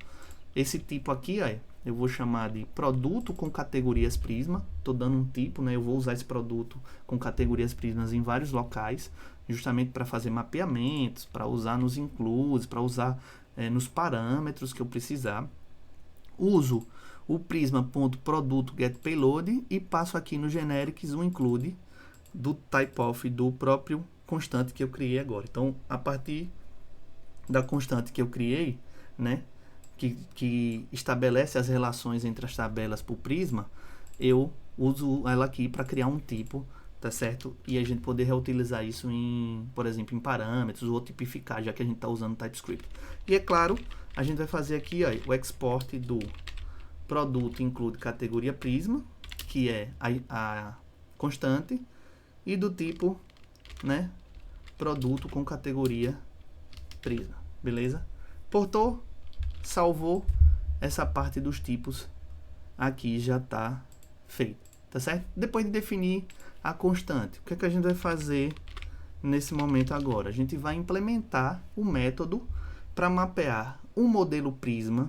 Esse tipo aqui, ó, eu vou chamar de produto com categorias Prisma. Estou dando um tipo, né? Eu vou usar esse produto com categorias Prismas em vários locais, justamente para fazer mapeamentos, para usar nos includes, para usar nos parâmetros que eu precisar. Uso o prisma.produto getPayload e passo aqui no generics um include do typeof do próprio constante que eu criei agora. Então, a partir da constante que eu criei, né, que estabelece as relações entre as tabelas por Prisma, eu uso ela aqui para criar um tipo, tá certo? E a gente poder reutilizar isso em, por exemplo, em parâmetros ou tipificar, já que a gente está usando TypeScript. E é claro, a gente vai fazer aqui, ó, o export do produto include categoria Prisma, que é a constante, e do tipo, né, produto com categoria Prisma, beleza? Portou, salvou, essa parte dos tipos aqui já está feita, tá certo? Depois de definir a constante, o que é que a gente vai fazer nesse momento agora? A gente vai implementar o método para mapear um modelo Prisma,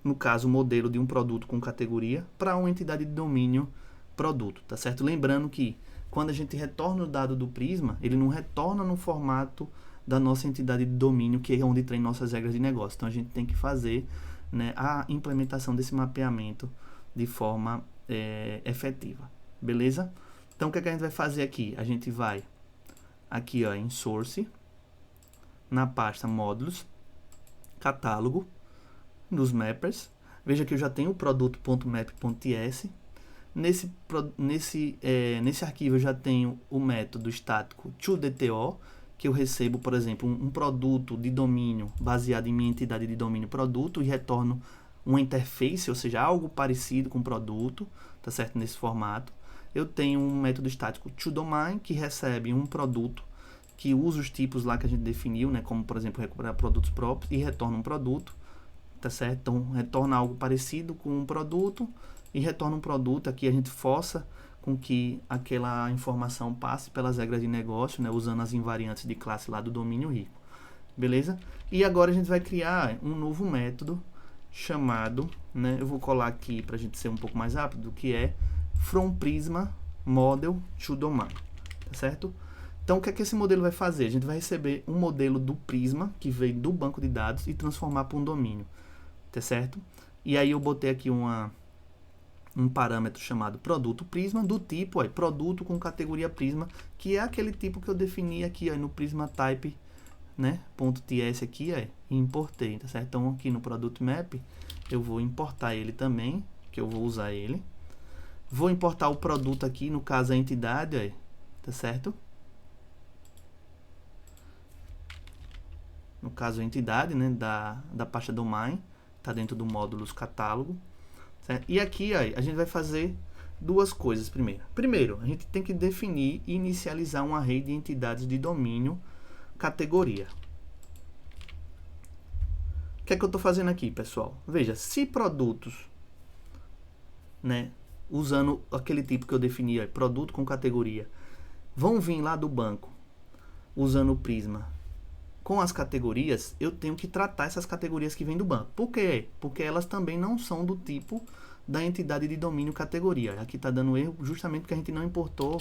no caso o modelo de um produto com categoria, para uma entidade de domínio produto, tá certo? Lembrando que quando a gente retorna o dado do Prisma, ele não retorna no formato da nossa entidade de domínio, que é onde tem nossas regras de negócio. Então a gente tem que fazer, né, a implementação desse mapeamento de forma efetiva, beleza? Então, o que é que a gente vai fazer aqui? A gente vai aqui, ó, em Source, na pasta Módulos, Catálogo, nos Mappers. Veja que eu já tenho o produto.map.ts. Nesse arquivo eu já tenho o método estático toDTO, que eu recebo, por exemplo, um produto de domínio baseado em minha entidade de domínio produto e retorno uma interface, ou seja, algo parecido com produto, tá certo? Nesse formato. Eu tenho um método estático toDomain, que recebe um produto que usa os tipos lá que a gente definiu, né? Como, por exemplo, recuperar produtos próprios e retorna um produto, tá certo? Então, retorna algo parecido com um produto e retorna um produto. Aqui a gente força com que aquela informação passe pelas regras de negócio, né? Usando as invariantes de classe lá do domínio rico, beleza? E agora a gente vai criar um novo método chamado, né? Eu vou colar aqui para a gente ser um pouco mais rápido, que é FromPrisma Model toDomain, tá certo? Então, o que é que esse modelo vai fazer? A gente vai receber um modelo do Prisma, que veio do banco de dados, e transformar para um domínio, tá certo? E aí eu botei aqui um parâmetro chamado produto Prisma, do tipo produto com categoria Prisma, que é aquele tipo que eu defini aqui no Prisma Type, né, .ts aqui, e importei, tá certo? Então, aqui no Product Map, eu vou importar ele também, que eu vou usar ele. Vou importar o produto aqui, no caso a entidade, tá certo? No caso a entidade, né, da pasta domain, tá dentro do módulos catálogo, certo? E aqui, a gente vai fazer duas coisas primeiro. Primeiro, a gente tem que definir e inicializar um array de entidades de domínio categoria. O que é que eu estou fazendo aqui, pessoal? Veja, se produtos, né, usando aquele tipo que eu defini, produto com categoria, vão vir lá do banco usando o Prisma com as categorias, eu tenho que tratar essas categorias que vêm do banco. Por quê? Porque elas também não são do tipo da entidade de domínio categoria. Aqui está dando erro justamente porque a gente não importou,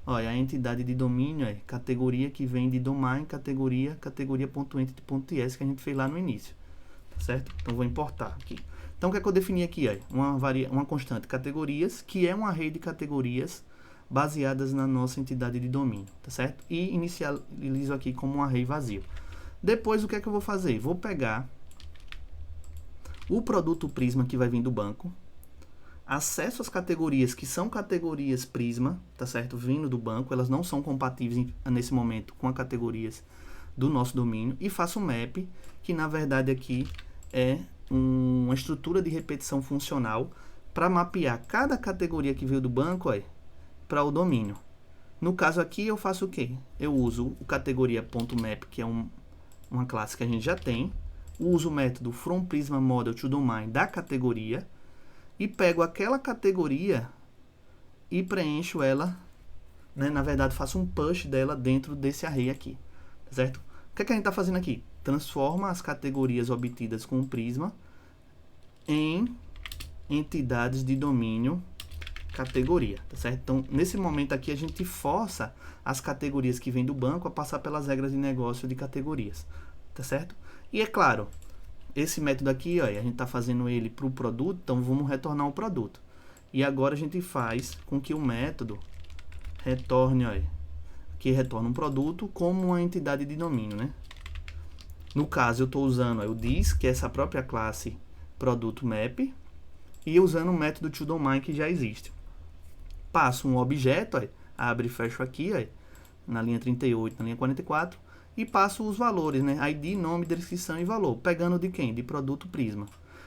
olha, a entidade de domínio é categoria que vem de domain, categoria.entity.ts que a gente fez lá no início, tá certo? Então vou importar aqui. Então o que é que eu defini aqui? Uma constante categorias, que é um array de categorias baseadas na nossa entidade de domínio, tá certo? E inicializo aqui como um array vazio. Depois, o que é que eu vou fazer? Vou pegar o produto Prisma que vai vir do banco, acesso às categorias que são categorias Prisma, tá certo? Vindo do banco, elas não são compatíveis nesse momento com as categorias do nosso domínio, e faço um map, que na verdade aqui é uma estrutura de repetição funcional para mapear cada categoria que veio do banco para o domínio. No caso aqui, eu faço o quê? Eu uso o categoria.map, que é uma classe que a gente já tem, uso o método FromPrismaModel toDomain da categoria e pego aquela categoria e preencho ela, né? Na verdade, faço um push dela dentro desse array aqui, certo? O que é que a gente está fazendo aqui? Transforma as categorias obtidas com o Prisma em entidades de domínio categoria, tá certo? Então, nesse momento aqui, a gente força as categorias que vêm do banco a passar pelas regras de negócio de categorias, tá certo? E é claro, esse método aqui, a gente está fazendo ele para o produto, então vamos retornar o produto. E agora a gente faz com que o método retorne, que retorna um produto como uma entidade de domínio, né? No caso, eu estou usando o this, que é essa própria classe produto map, e usando o método toDomain que já existe. Passo um objeto, abre e fecho aqui, na linha 38, na linha 44, e passo os valores, né? ID, nome, descrição e valor, pegando de quem? De produto Prisma.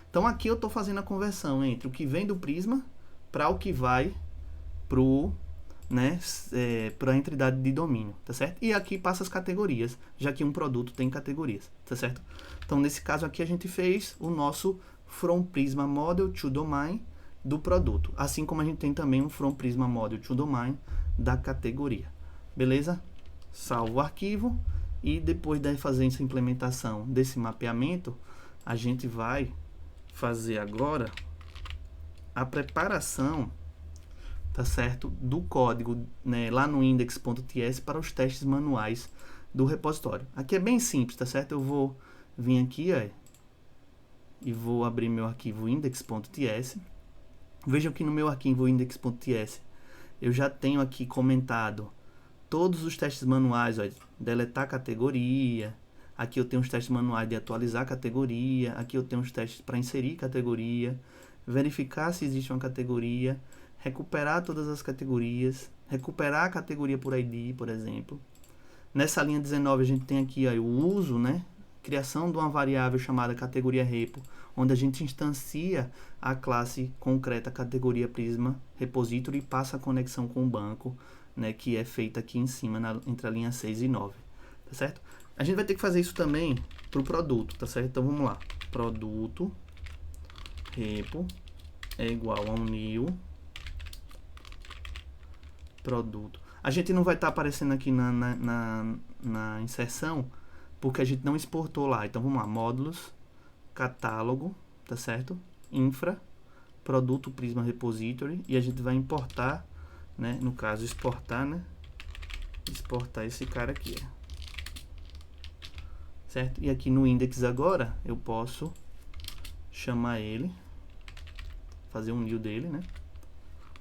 Então aqui eu estou fazendo a conversão entre o que vem do Prisma para o que vai para a entidade de domínio, tá certo? E aqui passa as categorias, já que um produto tem categorias, tá certo? Então nesse caso aqui a gente fez o nosso FromPrismaModel toDomain do produto, assim como a gente tem também um FromPrismaModel toDomain da categoria, beleza? Salvo o arquivo e depois de fazer essa implementação desse mapeamento, a gente vai fazer agora a preparação, tá certo, do código, né, lá no index.ts para os testes manuais do repositório. Aqui é bem simples, tá certo? Eu vou vir aqui, e vou abrir meu arquivo index.ts. Vejam que no meu arquivo index.ts eu já tenho aqui comentado todos os testes manuais, ó, deletar categoria, aqui eu tenho os testes manuais de atualizar categoria, aqui eu tenho os testes para inserir categoria, verificar se existe uma categoria, recuperar todas as categorias, recuperar a categoria por ID, por exemplo. Nessa linha 19 a gente tem aqui ó, o uso, né? Criação de uma variável chamada categoria repo, onde a gente instancia a classe concreta categoria Prisma Repository e passa a conexão com o banco, né, que é feita aqui em cima, entre a linha 6 e 9, tá certo? A gente vai ter que fazer isso também para o produto, tá certo? Então vamos lá, produto repo é igual a um new produto. A gente não vai estar aparecendo aqui na inserção, porque a gente não exportou lá. Então vamos lá, módulos, catálogo, tá certo? Infra, produto Prisma Repository, e a gente vai importar, né? No caso, exportar, né? Exportar esse cara aqui, certo? E aqui no index agora, eu posso chamar ele, fazer um new dele, né?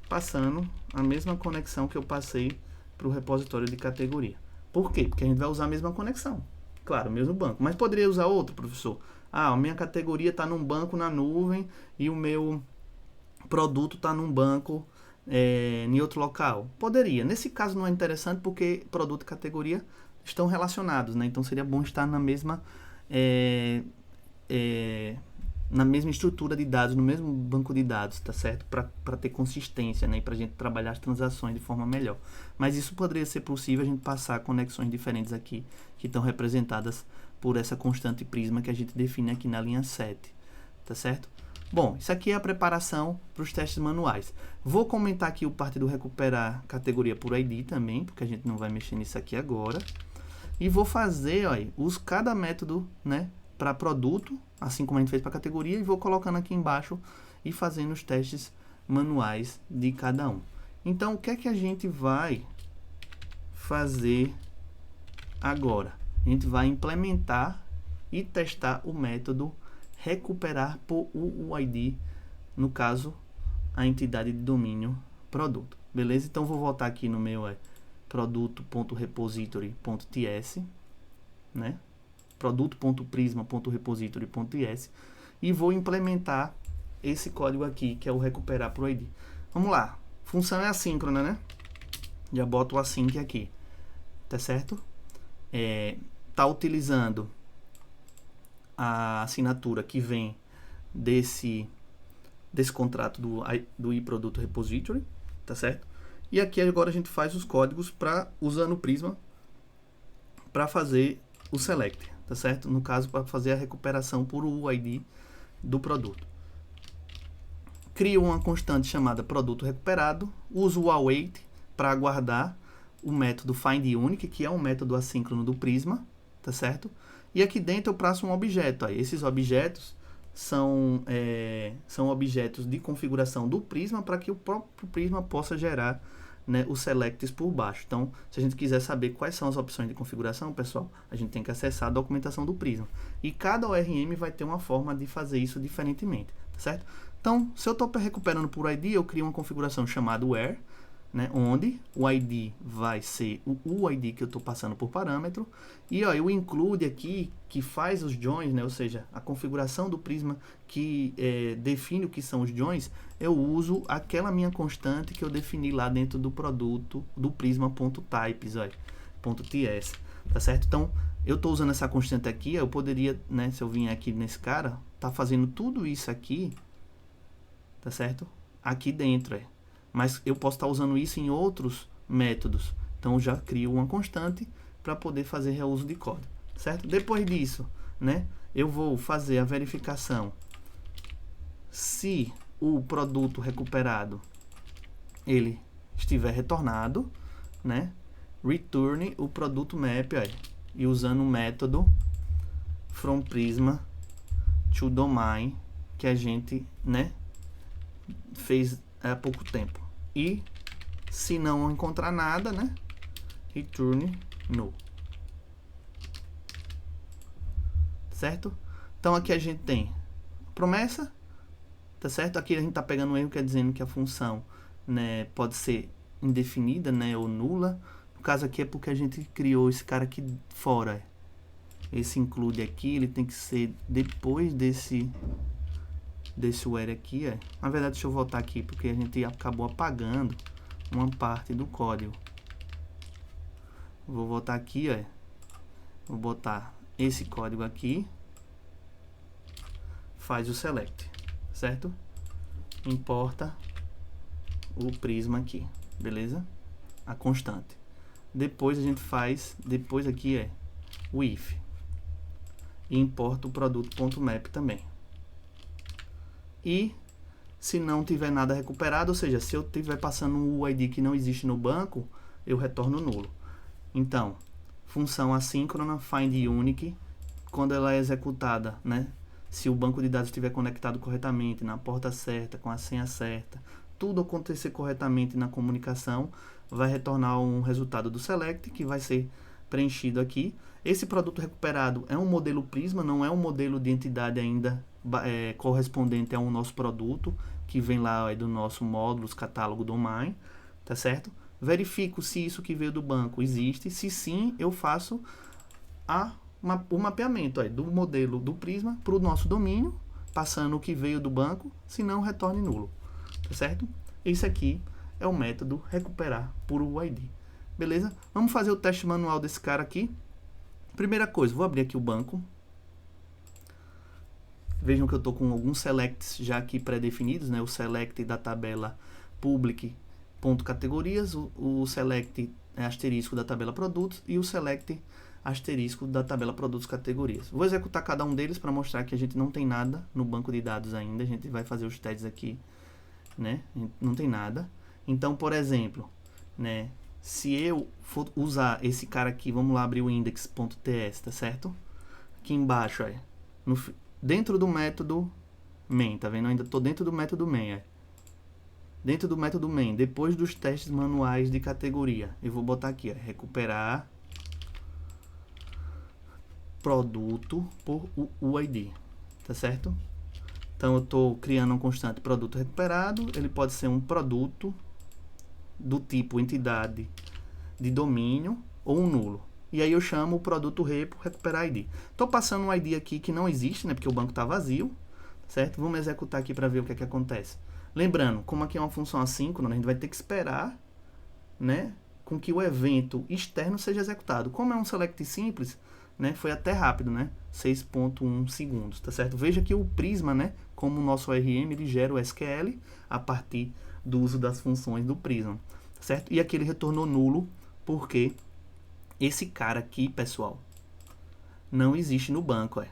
Passando a mesma conexão que eu passei para o repositório de categoria. Por quê? Porque a gente vai usar a mesma conexão. Claro, o mesmo banco. Mas poderia usar outro, professor? Ah, a minha categoria está num banco na nuvem e o meu produto está num banco em outro local. Poderia. Nesse caso não é interessante porque produto e categoria estão relacionados, né? Então seria bom estar na mesma estrutura de dados, no mesmo banco de dados, tá certo? Para ter consistência, né? E para a gente trabalhar as transações de forma melhor. Mas isso poderia ser possível a gente passar conexões diferentes aqui, que estão representadas por essa constante prisma que a gente define aqui na linha 7, tá certo? Bom, isso aqui é a preparação para os testes manuais. Vou comentar aqui o parte do recuperar categoria por ID também, porque a gente não vai mexer nisso aqui agora. E vou fazer, ó, cada método, né, para produto, assim como a gente fez para categoria, e vou colocando aqui embaixo e fazendo os testes manuais de cada um. Então, o que é que a gente vai fazer agora? A gente vai implementar e testar o método recuperar por UUID, no caso, a entidade de domínio produto. Beleza? Então, vou voltar aqui no meu produto.repository.ts, né? produto.prisma.repository.ts e vou implementar esse código aqui, que é o recuperar por ID. Vamos lá. Função é assíncrona, né? Já boto o async aqui. Tá certo? Tá utilizando a assinatura que vem desse contrato do iProduto Repository, tá certo? E aqui agora a gente faz os códigos usando o Prisma para fazer o select, tá certo? No caso, para fazer a recuperação por UID do produto. Crio uma constante chamada produto recuperado, uso o await para aguardar o método findUnic, que é um método assíncrono do Prisma, tá certo? E aqui dentro eu passo um objeto. Aí. Esses objetos são objetos de configuração do Prisma para que o próprio Prisma possa gerar, né, os selects por baixo. Então, se a gente quiser saber quais são as opções de configuração, pessoal, a gente tem que acessar a documentação do Prisma. E cada ORM vai ter uma forma de fazer isso diferentemente, tá certo? Então, se eu estou recuperando por ID, eu crio uma configuração chamada where, né, onde o ID vai ser o UID que eu estou passando por parâmetro, e ó, o include aqui, que faz os joins, né, ou seja, a configuração do Prisma que define o que são os joins, eu uso aquela minha constante que eu defini lá dentro do produto do Prisma.types, .ts, tá certo? Então, eu estou usando essa constante aqui, eu poderia, né, se eu vier aqui nesse cara, tá fazendo tudo isso aqui, tá certo? Aqui dentro, mas eu posso estar usando isso em outros métodos. Então, já crio uma constante para poder fazer reuso de código, certo? Depois disso, né, eu vou fazer a verificação se o produto recuperado ele estiver retornado, né? Return o produto map, e usando o método from Prisma to domain que a gente, né, fez há pouco tempo. E se não encontrar nada, né, return null. Certo? Então aqui a gente tem promessa, tá certo? Aqui a gente tá pegando um erro que é dizendo que a função, né, pode ser indefinida, né, ou nula. No caso aqui é porque a gente criou esse cara aqui fora. Esse include aqui, ele tem que ser depois desse where aqui, Na verdade, deixa eu voltar aqui, porque a gente acabou apagando uma parte do código. Vou voltar aqui, Vou botar esse código aqui. Faz o select, certo? Importa o prisma aqui, beleza? A constante. Depois a gente faz, depois aqui o if. E importa o produto.map também. E se não tiver nada recuperado, ou seja, se eu estiver passando um UID que não existe no banco, eu retorno nulo. Então, função assíncrona find unique, quando ela é executada, né? Se o banco de dados estiver conectado corretamente, na porta certa, com a senha certa, tudo acontecer corretamente na comunicação, vai retornar um resultado do select, que vai ser preenchido aqui. Esse produto recuperado é um modelo Prisma, não é um modelo de entidade ainda correspondente ao nosso produto, que vem lá do nosso módulos, catálogo domain, tá certo? Verifico se isso que veio do banco existe. Se sim, eu faço o mapeamento do modelo do Prisma para o nosso domínio, passando o que veio do banco, se não, retorne nulo, tá certo? Esse aqui é o método recuperar por UID. Beleza? Vamos fazer o teste manual desse cara aqui. Primeira coisa, vou abrir aqui o banco. Vejam que eu estou com alguns selects já aqui pré-definidos, né? O select da tabela public.categorias, o select asterisco da tabela produtos e o select asterisco da tabela produtos categorias. Vou executar cada um deles para mostrar que a gente não tem nada no banco de dados ainda. A gente vai fazer os testes aqui, né? Não tem nada. Então, por exemplo, né? Se eu for usar esse cara aqui, vamos lá abrir o index.ts, tá certo? Aqui embaixo, dentro do método main, tá vendo? Eu ainda estou dentro do método main, Dentro do método main, depois dos testes manuais de categoria, eu vou botar aqui, recuperar produto por UID, tá certo? Então eu estou criando um constante produto recuperado, ele pode ser um produto do tipo entidade de domínio ou um nulo. E aí eu chamo o produto repo recuperar ID. Estou passando um ID aqui que não existe, né, porque o banco está vazio, certo? Vamos executar aqui para ver o que é que acontece. Lembrando, como aqui é uma função assíncrona, a gente vai ter que esperar, né, com que o evento externo seja executado. Como é um select simples, né, foi até rápido, né, 6.1 segundos, tá certo? Veja que o Prisma, né, como o nosso ORM, ele gera o SQL a partir do uso das funções do Prisma, tá certo? E aqui ele retornou nulo, porque esse cara aqui, pessoal, não existe no banco,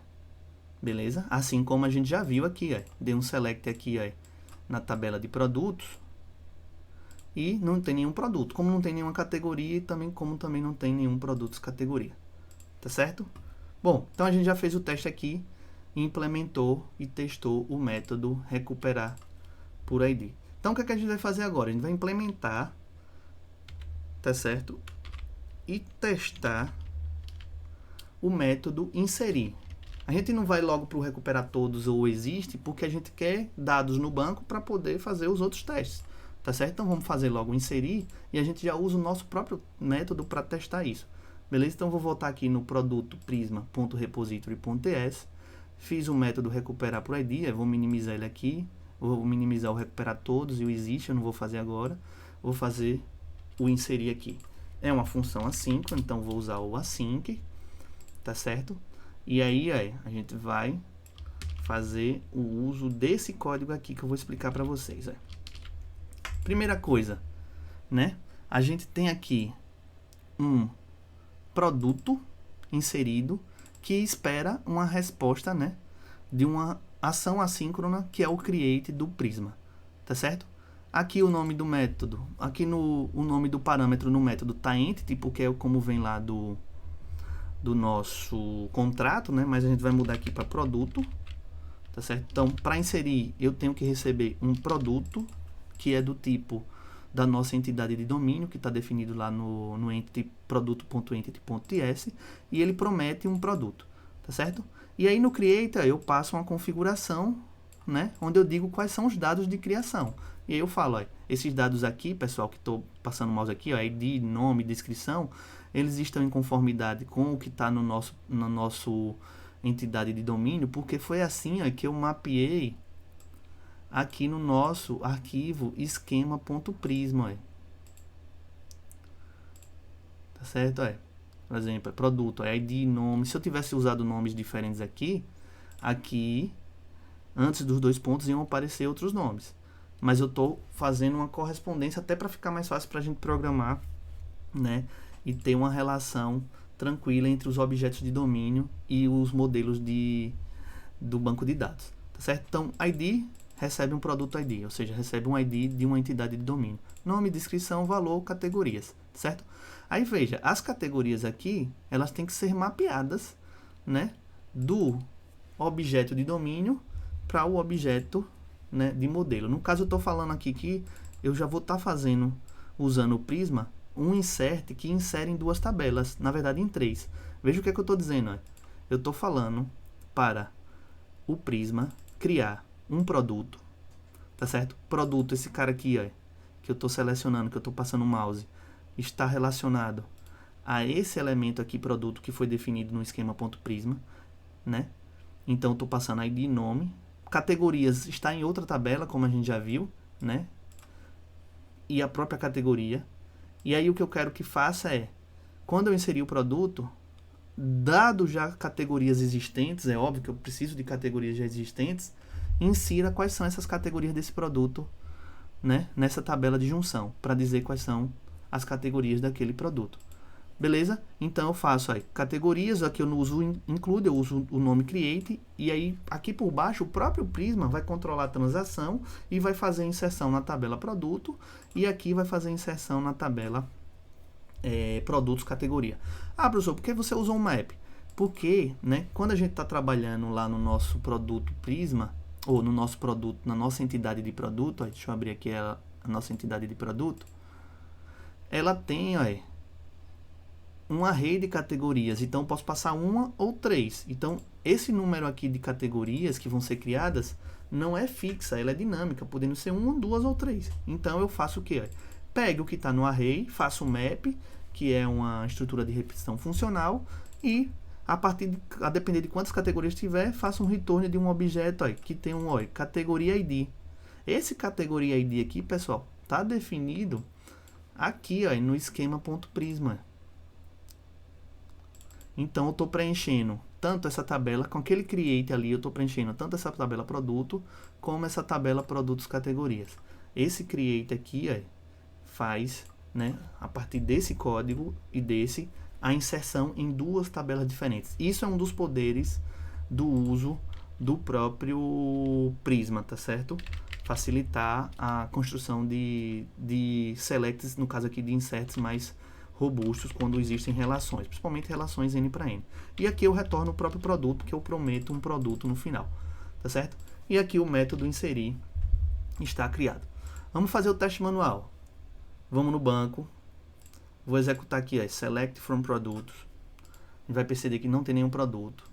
beleza? Assim como a gente já viu aqui, dei um select aqui, na tabela de produtos, e não tem nenhum produto. Como não tem nenhuma categoria, e também como também não tem nenhum produto categoria, tá certo? Bom, então a gente já fez o teste aqui, implementou e testou o método recuperar por ID. Então, o que é que a gente vai fazer agora? A gente vai implementar, tá certo? E testar o método inserir. A gente não vai logo para o recuperar todos ou existe, porque a gente quer dados no banco para poder fazer os outros testes, tá certo? Então, vamos fazer logo inserir e a gente já usa o nosso próprio método para testar isso. Beleza? Então, vou voltar aqui no produto prisma.repository.ts, fiz o método recuperar por ID, eu vou minimizar ele aqui. Vou minimizar o recuperar todos e o existe, eu não vou fazer agora. Vou fazer o inserir aqui. É uma função assíncrona, então vou usar o async, tá certo? E aí, a gente vai fazer o uso desse código aqui que eu vou explicar para vocês. Primeira coisa, né? A gente tem aqui um produto inserido que espera uma resposta, né, de uma ação assíncrona que é o create do Prisma, tá certo? Aqui o nome do método, aqui o nome do parâmetro no método tá entity, porque é como vem lá do nosso contrato, né? Mas a gente vai mudar aqui para produto, tá certo? Então, para inserir, eu tenho que receber um produto que é do tipo da nossa entidade de domínio, que está definido lá no entity produto.entity.ts, e ele promete um produto, tá certo? E aí no create eu passo uma configuração, né, onde eu digo quais são os dados de criação. E aí eu falo, ó, esses dados aqui, pessoal, que estou passando o mouse aqui, ó, ID, nome, descrição, eles estão em conformidade com o que está no nosso entidade de domínio, porque foi assim, ó, que eu mapeei aqui no nosso arquivo esquema.prisma, ó. Tá certo? Ó. Por exemplo, produto, ID, nome. Se eu tivesse usado nomes diferentes aqui, antes dos 2 pontos iam aparecer outros nomes. Mas eu estou fazendo uma correspondência até para ficar mais fácil para a gente programar, né? E ter uma relação tranquila entre os objetos de domínio e os modelos do banco de dados. Tá certo? Então, ID recebe um produto ID, ou seja, recebe um ID de uma entidade de domínio. Nome, descrição, valor, categorias, certo? Aí veja, as categorias aqui, elas têm que ser mapeadas, né, do objeto de domínio para o objeto, né, de modelo. No caso, eu estou falando aqui que eu já vou estar fazendo, usando o Prisma, um insert que insere em 2 tabelas, na verdade em 3. Veja o que é que eu estou dizendo. Ó. Eu estou falando para o Prisma criar um produto, tá certo? Produto, esse cara aqui, ó, que eu estou selecionando, que eu estou passando o mouse, está relacionado a esse elemento aqui, produto, que foi definido no esquema.prisma, né? Então, estou passando ID, nome. Categorias está em outra tabela, como a gente já viu, né? E a própria categoria. E aí, o que eu quero que faça é, quando eu inserir o produto, dado já categorias existentes, é óbvio que eu preciso de categorias já existentes, insira quais são essas categorias desse produto, né? Nessa tabela de junção, para dizer quais são as categorias daquele produto. Beleza? Então eu faço aí categorias, aqui eu não uso include, eu uso o nome create, e aí aqui por baixo o próprio Prisma vai controlar a transação e vai fazer inserção na tabela produto, e aqui vai fazer inserção na tabela produtos categoria. Ah, professor, por que você usou um map? Porque, né, quando a gente está trabalhando lá no nosso produto Prisma, ou no nosso produto, na nossa entidade de produto, ó, deixa eu abrir aqui a nossa entidade de produto, ela tem, ó, um array de categorias, então eu posso passar 1 ou 3. Então, esse número aqui de categorias que vão ser criadas não é fixa, ela é dinâmica, podendo ser 1, 2 ou 3. Então, eu faço o quê? Pego o que está no array, faço um map, que é uma estrutura de repetição funcional, e a depender de quantas categorias tiver, faço um return de um objeto ó, que tem categoria ID. Esse categoria ID aqui, pessoal, está definido aqui ó, no esquema.prisma. Então, eu estou preenchendo tanto essa tabela, com aquele create ali, eu estou preenchendo tanto essa tabela produto, como essa tabela produtos categorias. Esse create aqui ó, faz, né, a partir desse código e desse, a inserção em 2 tabelas diferentes. Isso é um dos poderes do uso do próprio Prisma, tá certo? Facilitar a construção de selects, no caso aqui de inserts mais robustos quando existem relações, principalmente relações N para N. E aqui eu retorno o próprio produto, que eu prometo um produto no final, tá certo? E aqui o método inserir está criado. Vamos fazer o teste manual. Vamos no banco, vou executar aqui, ó, select from produtos. A gente vai perceber que não tem nenhum produto,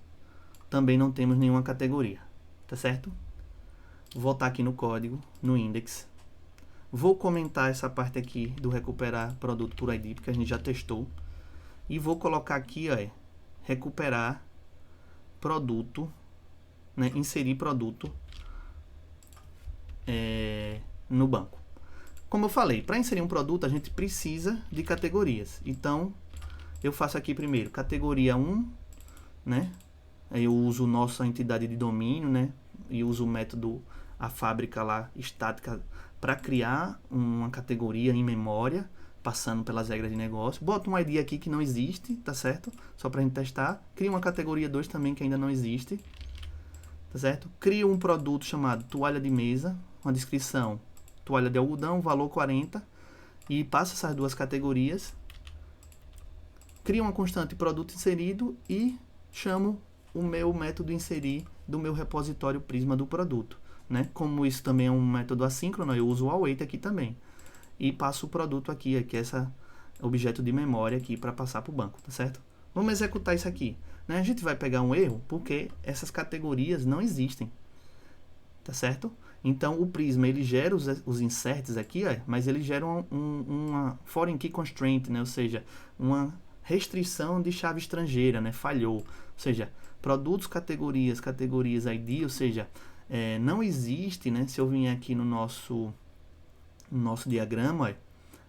também não temos nenhuma categoria, tá certo? Vou voltar aqui no código, no index. Vou comentar essa parte aqui do recuperar produto por ID, porque a gente já testou. E vou colocar aqui, ó, recuperar produto, né, inserir produto no banco. Como eu falei, para inserir um produto a gente precisa de categorias. Então, eu faço aqui primeiro categoria 1, né? Eu uso nossa entidade de domínio, né? E uso o método a fábrica lá estática para criar uma categoria em memória, passando pelas regras de negócio. Boto um ID aqui que não existe, tá certo? Só para a gente testar. Crio uma categoria 2 também que ainda não existe, tá certo? Crio um produto chamado toalha de mesa, uma descrição, toalha de algodão, valor 40, e passo essas 2 categorias. Crio uma constante produto inserido e chamo o meu método inserir do meu repositório Prisma do produto. Né? Como isso também é um método assíncrono, eu uso o await aqui também. E passo o produto aqui, que é esse objeto de memória aqui para passar para o banco, tá certo? Vamos executar isso aqui. Né? A gente vai pegar um erro porque essas categorias não existem. tá certo? Então, o Prisma, ele gera os inserts aqui, ó, mas ele gera uma foreign key constraint, né? Ou seja, uma restrição de chave estrangeira, né? Falhou. Ou seja, produtos, categorias ID, ou seja, não existe, né? Se eu vier aqui no nosso diagrama, ó,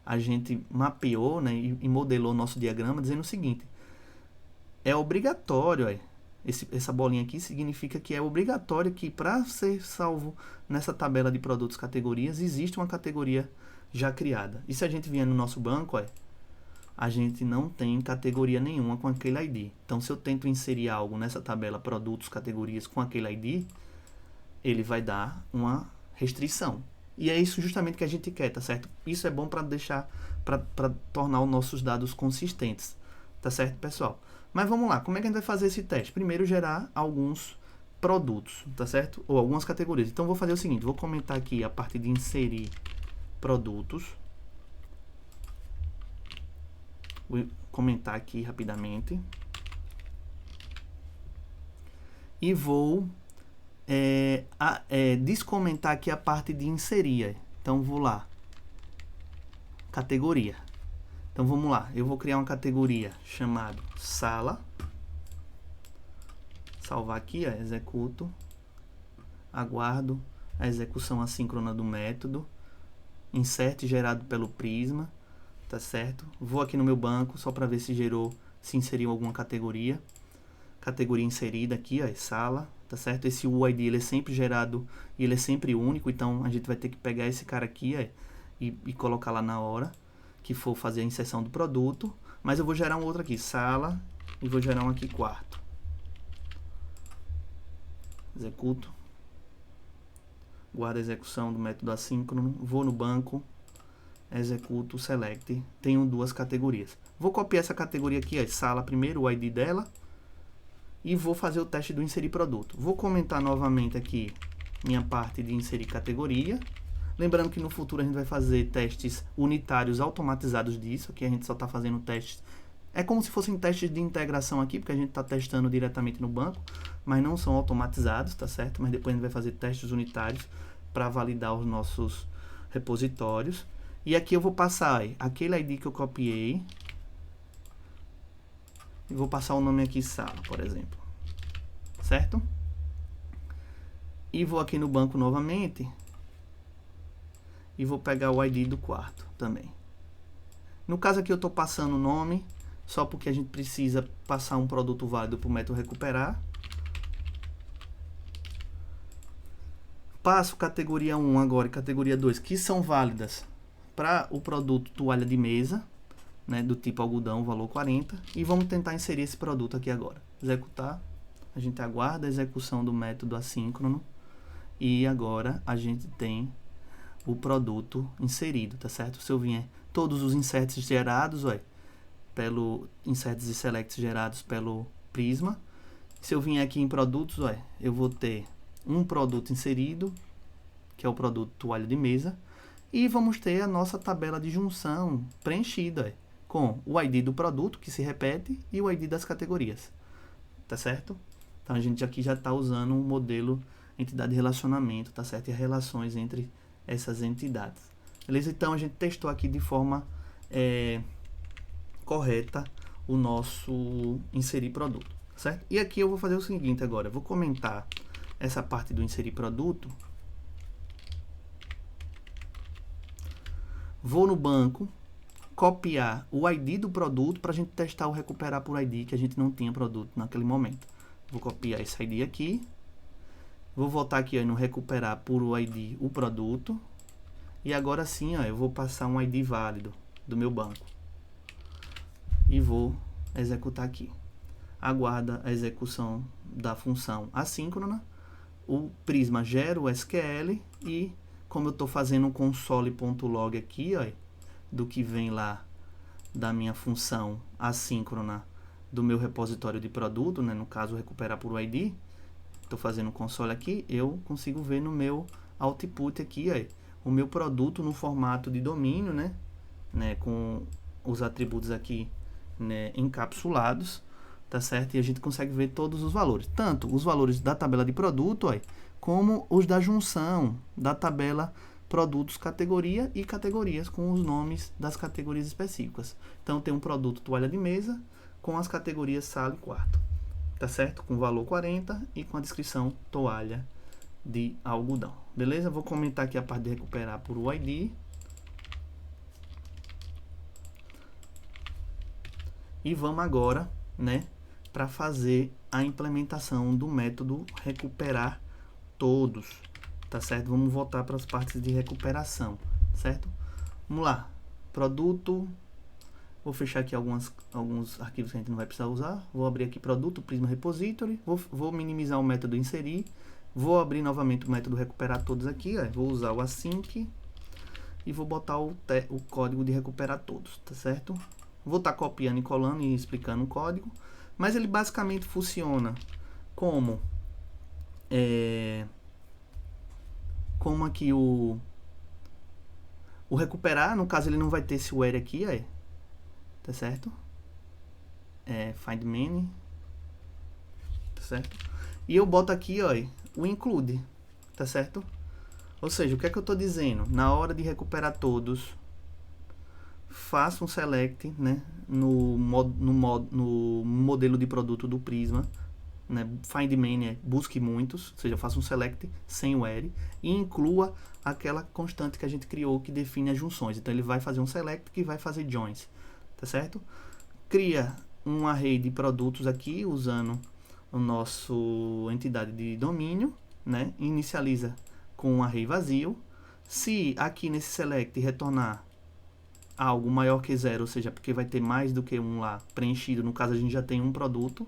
a gente mapeou, né, e modelou nosso diagrama dizendo o seguinte: é obrigatório, ó, essa bolinha aqui significa que é obrigatório que para ser salvo nessa tabela de produtos categorias, existe uma categoria já criada. E se a gente vier no nosso banco, ó, a gente não tem categoria nenhuma com aquele ID. Então, se eu tento inserir algo nessa tabela produtos, categorias com aquele ID, ele vai dar uma restrição. E é isso justamente que a gente quer, tá certo? Isso é bom para tornar os nossos dados consistentes, tá certo, pessoal? Mas vamos lá, como é que a gente vai fazer esse teste? Primeiro, gerar alguns produtos, tá certo? Ou algumas categorias. Então, vou fazer o seguinte, vou comentar aqui a parte de inserir produtos. Vou comentar aqui rapidamente. E vou descomentar aqui a parte de inserir. Então, vou lá. Categoria. Então, vamos lá. Eu vou criar uma categoria chamada sala. Salvar aqui, ó, executo. Aguardo a execução assíncrona do método. Insert gerado pelo Prisma. Tá certo? Vou aqui no meu banco só para ver se inseriu alguma categoria. Categoria inserida aqui, ó, sala. Tá certo? Esse UID ele é sempre gerado e ele é sempre único. Então, a gente vai ter que pegar esse cara aqui, ó, e colocar lá na hora que for fazer a inserção do produto, mas eu vou gerar um outro aqui, sala, e vou gerar um aqui, quarto. Executo. Guardo a execução do método assíncrono, vou no banco, executo, select, tenho duas categorias. Vou copiar essa categoria aqui, ó, sala primeiro, o ID dela, e vou fazer o teste do inserir produto. Vou comentar novamente aqui minha parte de inserir categoria. Lembrando que no futuro a gente vai fazer testes unitários automatizados disso. Aqui a gente só está fazendo testes. É como se fossem testes de integração aqui, porque a gente está testando diretamente no banco, mas não são automatizados, tá certo? Mas depois a gente vai fazer testes unitários para validar os nossos repositórios. E aqui eu vou passar aquele ID que eu copiei. E vou passar o nome aqui, sala, por exemplo. Certo? E vou aqui no banco novamente. E vou pegar o ID do quarto também. No caso aqui eu estou passando o nome, só porque a gente precisa passar um produto válido para o método recuperar. Passo categoria 1 agora e categoria 2, que são válidas para o produto toalha de mesa, né, do tipo algodão, valor 40. E vamos tentar inserir esse produto aqui agora. Executar. A gente aguarda a execução do método assíncrono. E agora a gente tem o produto inserido, tá certo? Se eu vier todos os inserts gerados, ó, inserts e selects gerados pelo Prisma. Se eu vier aqui em produtos, ó, eu vou ter um produto inserido, que é o produto toalha de mesa, e vamos ter a nossa tabela de junção preenchida, ó, com o ID do produto, que se repete, e o ID das categorias, tá certo? Então, a gente aqui já está usando um modelo entidade de relacionamento, tá certo? E as relações entre essas entidades. Beleza? Então, a gente testou aqui de forma correta o nosso inserir produto, certo? E aqui eu vou fazer o seguinte agora, eu vou comentar essa parte do inserir produto. Vou no banco, copiar o ID do produto para a gente testar o recuperar por ID, que a gente não tinha produto naquele momento. Vou copiar esse ID aqui. Vou voltar aqui, ó, no recuperar por o ID o produto. E agora sim, ó, eu vou passar um ID válido do meu banco. E vou executar aqui. Aguarda a execução da função assíncrona. O Prisma gera o SQL e, como eu estou fazendo um console.log aqui, ó, do que vem lá da minha função assíncrona do meu repositório de produto, né, no caso recuperar por ID, estou fazendo um console aqui, eu consigo ver no meu output aqui, ó, o meu produto no formato de domínio, né, com os atributos aqui, né, encapsulados, tá certo? E a gente consegue ver todos os valores, tanto os valores da tabela de produto, ó, como os da junção da tabela produtos categoria e categorias com os nomes das categorias específicas. Então tem um produto toalha de mesa com as categorias sala e quarto, tá certo? Com valor 40 e com a descrição toalha de algodão. Beleza? Vou comentar aqui a parte de recuperar por UID. E vamos agora, né, para fazer a implementação do método recuperar todos, tá certo? Vamos voltar para as partes de recuperação, certo? Vamos lá. Produto. Vou fechar aqui alguns arquivos que a gente não vai precisar usar. Vou abrir aqui produto, Prisma Repository. Vou minimizar o método inserir. Vou abrir novamente o método recuperar todos aqui. Ó. Vou usar o async e vou botar o código de recuperar todos, tá certo? Vou estar copiando e colando e explicando o código. Mas ele basicamente funciona como aqui o recuperar. No caso ele não vai ter esse where aqui, ó, tá certo? Find many, tá certo? E eu boto aqui, ó, o include, tá certo? Ou seja, o que é que eu estou dizendo? Na hora de recuperar todos, faça um select, né, no modelo de produto do Prisma, né, find many, busque muitos, ou seja, faça um select sem where e inclua aquela constante que a gente criou que define as junções. Então ele vai fazer um select que vai fazer joins, tá certo? Cria um array de produtos aqui usando o nosso entidade de domínio, né? Inicializa com um array vazio. Se aqui nesse select retornar algo maior que 0, ou seja, porque vai ter mais do que um lá preenchido, no caso a gente já tem um produto,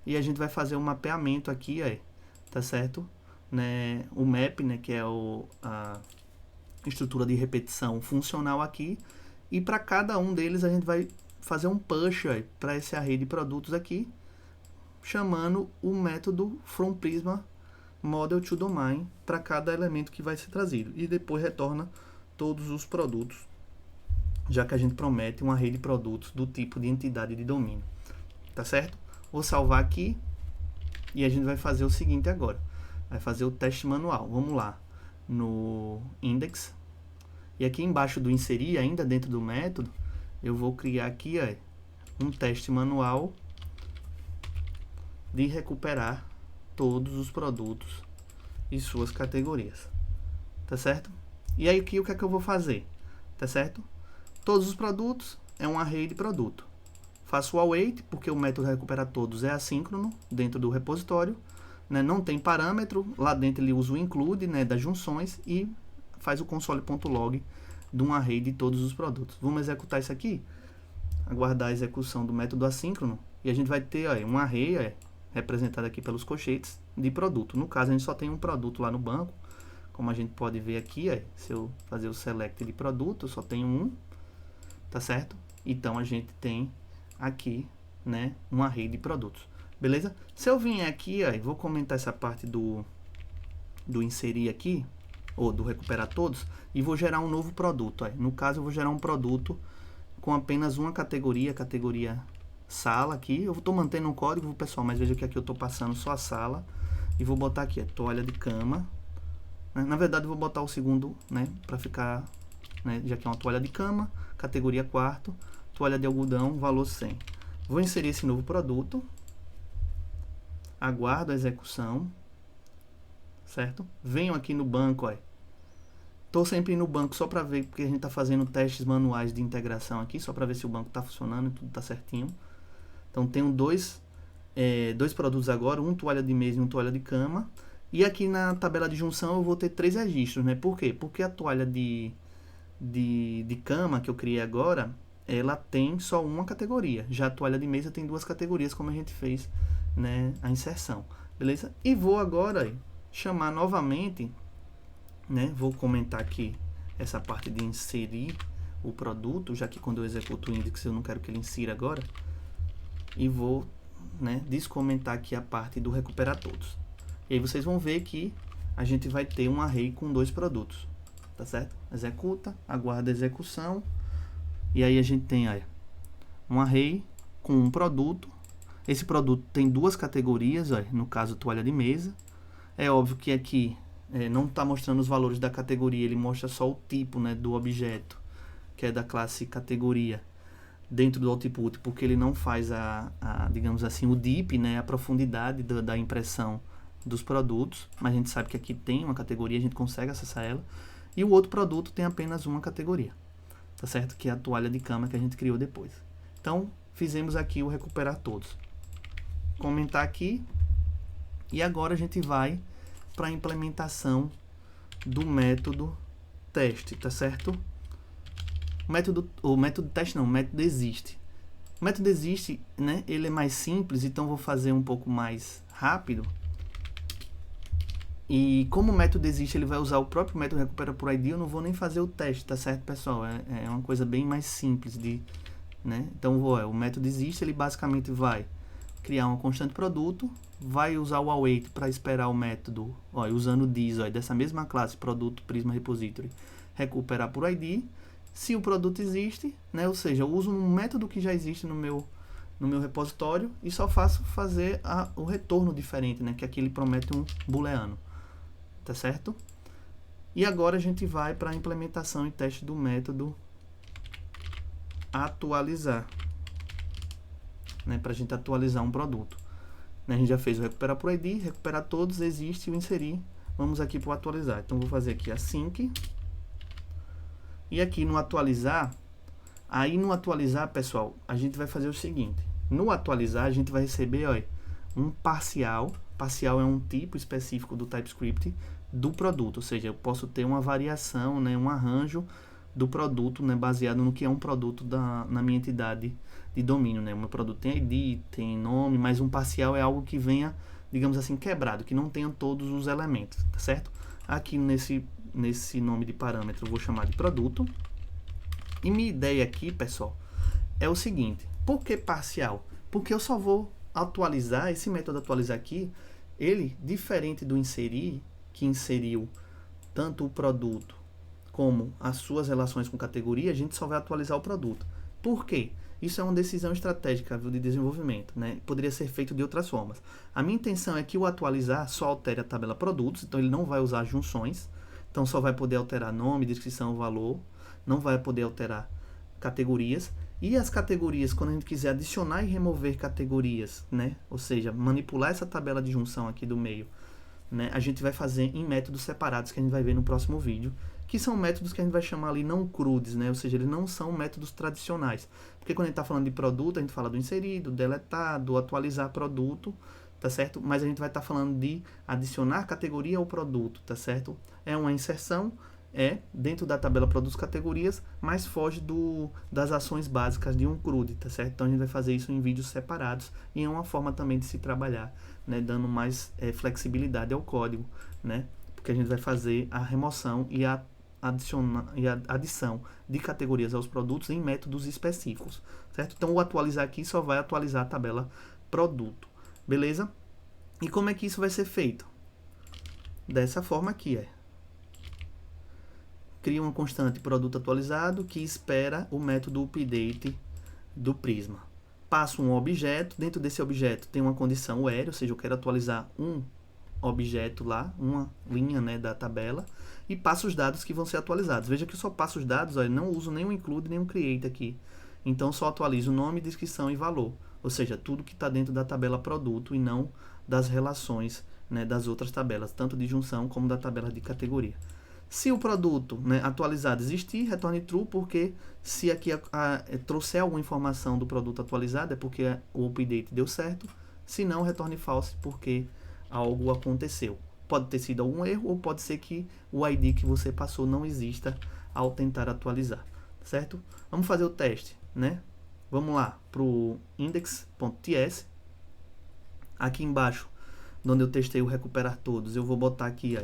e a gente vai fazer um mapeamento aqui, ó, tá certo? Né? O map, né, que é a estrutura de repetição funcional aqui, e para cada um deles a gente vai fazer um push para esse array de produtos aqui, chamando o método fromPrisma model to domain para cada elemento que vai ser trazido, e depois retorna todos os produtos, já que a gente promete um array de produtos do tipo de entidade de domínio, tá certo? Vou salvar aqui e a gente vai fazer o seguinte agora, vai fazer o teste manual. Vamos lá no index e aqui embaixo do inserir, ainda dentro do método, eu vou criar aqui, ó, um teste manual de recuperar todos os produtos e suas categorias, tá certo? E aí aqui o que é que eu vou fazer, tá certo? Todos os produtos é um array de produto. Faço o await, porque o método recuperar todos é assíncrono dentro do repositório, né? Não tem parâmetro, lá dentro ele usa o include, né, das junções e faz o console.log de um array de todos os produtos. Vamos executar isso aqui, aguardar a execução do método assíncrono, e a gente vai ter, ó, um array, ó, representado aqui pelos colchetes de produto. No caso a gente só tem um produto lá no banco, como a gente pode ver aqui, ó, se eu fazer o select de produto, eu só tenho um, tá certo? Então a gente tem aqui, né, um array de produtos, beleza? Se eu vier aqui, ó, vou comentar essa parte do inserir aqui, ou do recuperar todos, e vou gerar um novo produto, ó. No caso eu vou gerar um produto com apenas uma categoria sala aqui. Eu estou mantendo um código, pessoal, mas veja que aqui eu estou passando só a sala, e vou botar aqui, ó, toalha de cama, né? Na verdade eu vou botar o segundo, né, para ficar, né, já que é uma toalha de cama, categoria quarto, toalha de algodão, valor 100. Vou inserir esse novo produto, aguardo a execução, certo? Venho aqui no banco, ó. Estou sempre no banco só para ver, porque a gente está fazendo testes manuais de integração aqui, só para ver se o banco está funcionando e tudo está certinho. Então tenho dois produtos agora, um toalha de mesa e um toalha de cama. E aqui na tabela de junção eu vou ter 3 registros, né? Por quê? Porque a toalha de cama que eu criei agora, ela tem só uma categoria. Já a toalha de mesa tem 2 categorias, como a gente fez, né, a inserção. Beleza? E vou agora chamar novamente, né, vou comentar aqui essa parte de inserir o produto, já que quando eu executo o index eu não quero que ele insira agora. E vou, né, descomentar aqui a parte do recuperar todos. E aí vocês vão ver que a gente vai ter um array com 2 produtos, tá certo? Executa, aguarda a execução, e aí a gente tem, olha, um array com um produto Esse produto tem duas categorias, ó, no caso toalha de mesa. É óbvio que aqui não está mostrando os valores da categoria, ele mostra só o tipo, né, do objeto, que é da classe categoria, dentro do output, porque ele não faz digamos assim, o deep, né, a profundidade da impressão dos produtos, mas a gente sabe que aqui tem uma categoria, a gente consegue acessar ela, e o outro produto tem apenas uma categoria, tá certo? Que é a toalha de cama que a gente criou depois. Então, fizemos aqui o recuperar todos. Comentar aqui, e agora a gente vai para a implementação do método teste, tá certo? O método teste não, o método existe. O método existe, né? Ele é mais simples, então vou fazer um pouco mais rápido. E como o método existe, ele vai usar o próprio método recupera por ID, eu não vou nem fazer o teste, tá certo, pessoal? É uma coisa bem mais simples de, né? Então o método existe, ele basicamente vai criar uma constante produto, vai usar o await para esperar o método, ó, usando o this, ó, dessa mesma classe, produto, prisma, repository, recuperar por ID. Se o produto existe, né, ou seja, eu uso um método que já existe no meu repositório e só faço fazer o retorno diferente, né, que aqui ele promete um booleano, tá certo? E agora a gente vai para a implementação e teste do método atualizar, né, para a gente atualizar um produto. A gente já fez o recuperar por ID, recuperar todos, existe, o inserir. Vamos aqui para o atualizar. Então, vou fazer aqui async. E aqui no atualizar, pessoal, a gente vai fazer o seguinte. No atualizar, a gente vai receber, ó, um parcial. Parcial é um tipo específico do TypeScript do produto. Ou seja, eu posso ter uma variação, né, um arranjo do produto, né, baseado no que é um produto na minha entidade de domínio, né? O meu produto tem ID, tem nome, mas um parcial é algo que venha, digamos assim, quebrado, que não tenha todos os elementos, tá certo? Aqui nesse nome de parâmetro eu vou chamar de produto. E minha ideia aqui, pessoal, é o seguinte: por que parcial? Porque eu só vou atualizar, esse método atualizar aqui, ele, diferente do inserir, que inseriu tanto o produto como as suas relações com categoria, a gente só vai atualizar o produto. Por quê? Isso é uma decisão estratégica, viu, de desenvolvimento, né? Poderia ser feito de outras formas. A minha intenção é que o atualizar só altere a tabela produtos, então ele não vai usar junções, então só vai poder alterar nome, descrição, valor, não vai poder alterar categorias. E as categorias, quando a gente quiser adicionar e remover categorias, né? Ou seja, manipular essa tabela de junção aqui do meio, né? A gente vai fazer em métodos separados que a gente vai ver no próximo vídeo, que são métodos que a gente vai chamar ali não CRUDs, né? Ou seja, eles não são métodos tradicionais. Porque quando a gente está falando de produto, a gente fala do inserido, do deletar, do atualizar produto, tá certo? Mas a gente vai estar falando de adicionar categoria ao produto, tá certo? É uma inserção, dentro da tabela produtos categorias, mas foge das ações básicas de um CRUD, tá certo? Então a gente vai fazer isso em vídeos separados e é uma forma também de se trabalhar, né? Dando mais flexibilidade ao código, né? Porque a gente vai fazer a remoção e a adição de categorias aos produtos em métodos específicos, certo? Então o atualizar aqui só vai atualizar a tabela produto, beleza? E como é que isso vai ser feito? Dessa forma aqui, cria uma constante produto atualizado que espera o método update do Prisma. Passo um objeto, dentro desse objeto tem uma condição where, ou seja, eu quero atualizar um objeto lá, uma linha, né, da tabela, e passo os dados que vão ser atualizados. Veja que eu só passo os dados, não uso nem o include nem o create aqui. Então só atualizo nome, descrição e valor. Ou seja, tudo que está dentro da tabela produto e não das relações, né, das outras tabelas, tanto de junção como da tabela de categoria. Se o produto, né, atualizado existir, retorne true, porque se aqui trouxer alguma informação do produto atualizado, é porque o update deu certo. Se não, retorne false, porque algo aconteceu. Pode ter sido algum erro, ou pode ser que o ID que você passou não exista ao tentar atualizar, certo? Vamos fazer o teste, né? Vamos lá para o index.ts. Aqui embaixo, onde eu testei o recuperar todos, eu vou botar aqui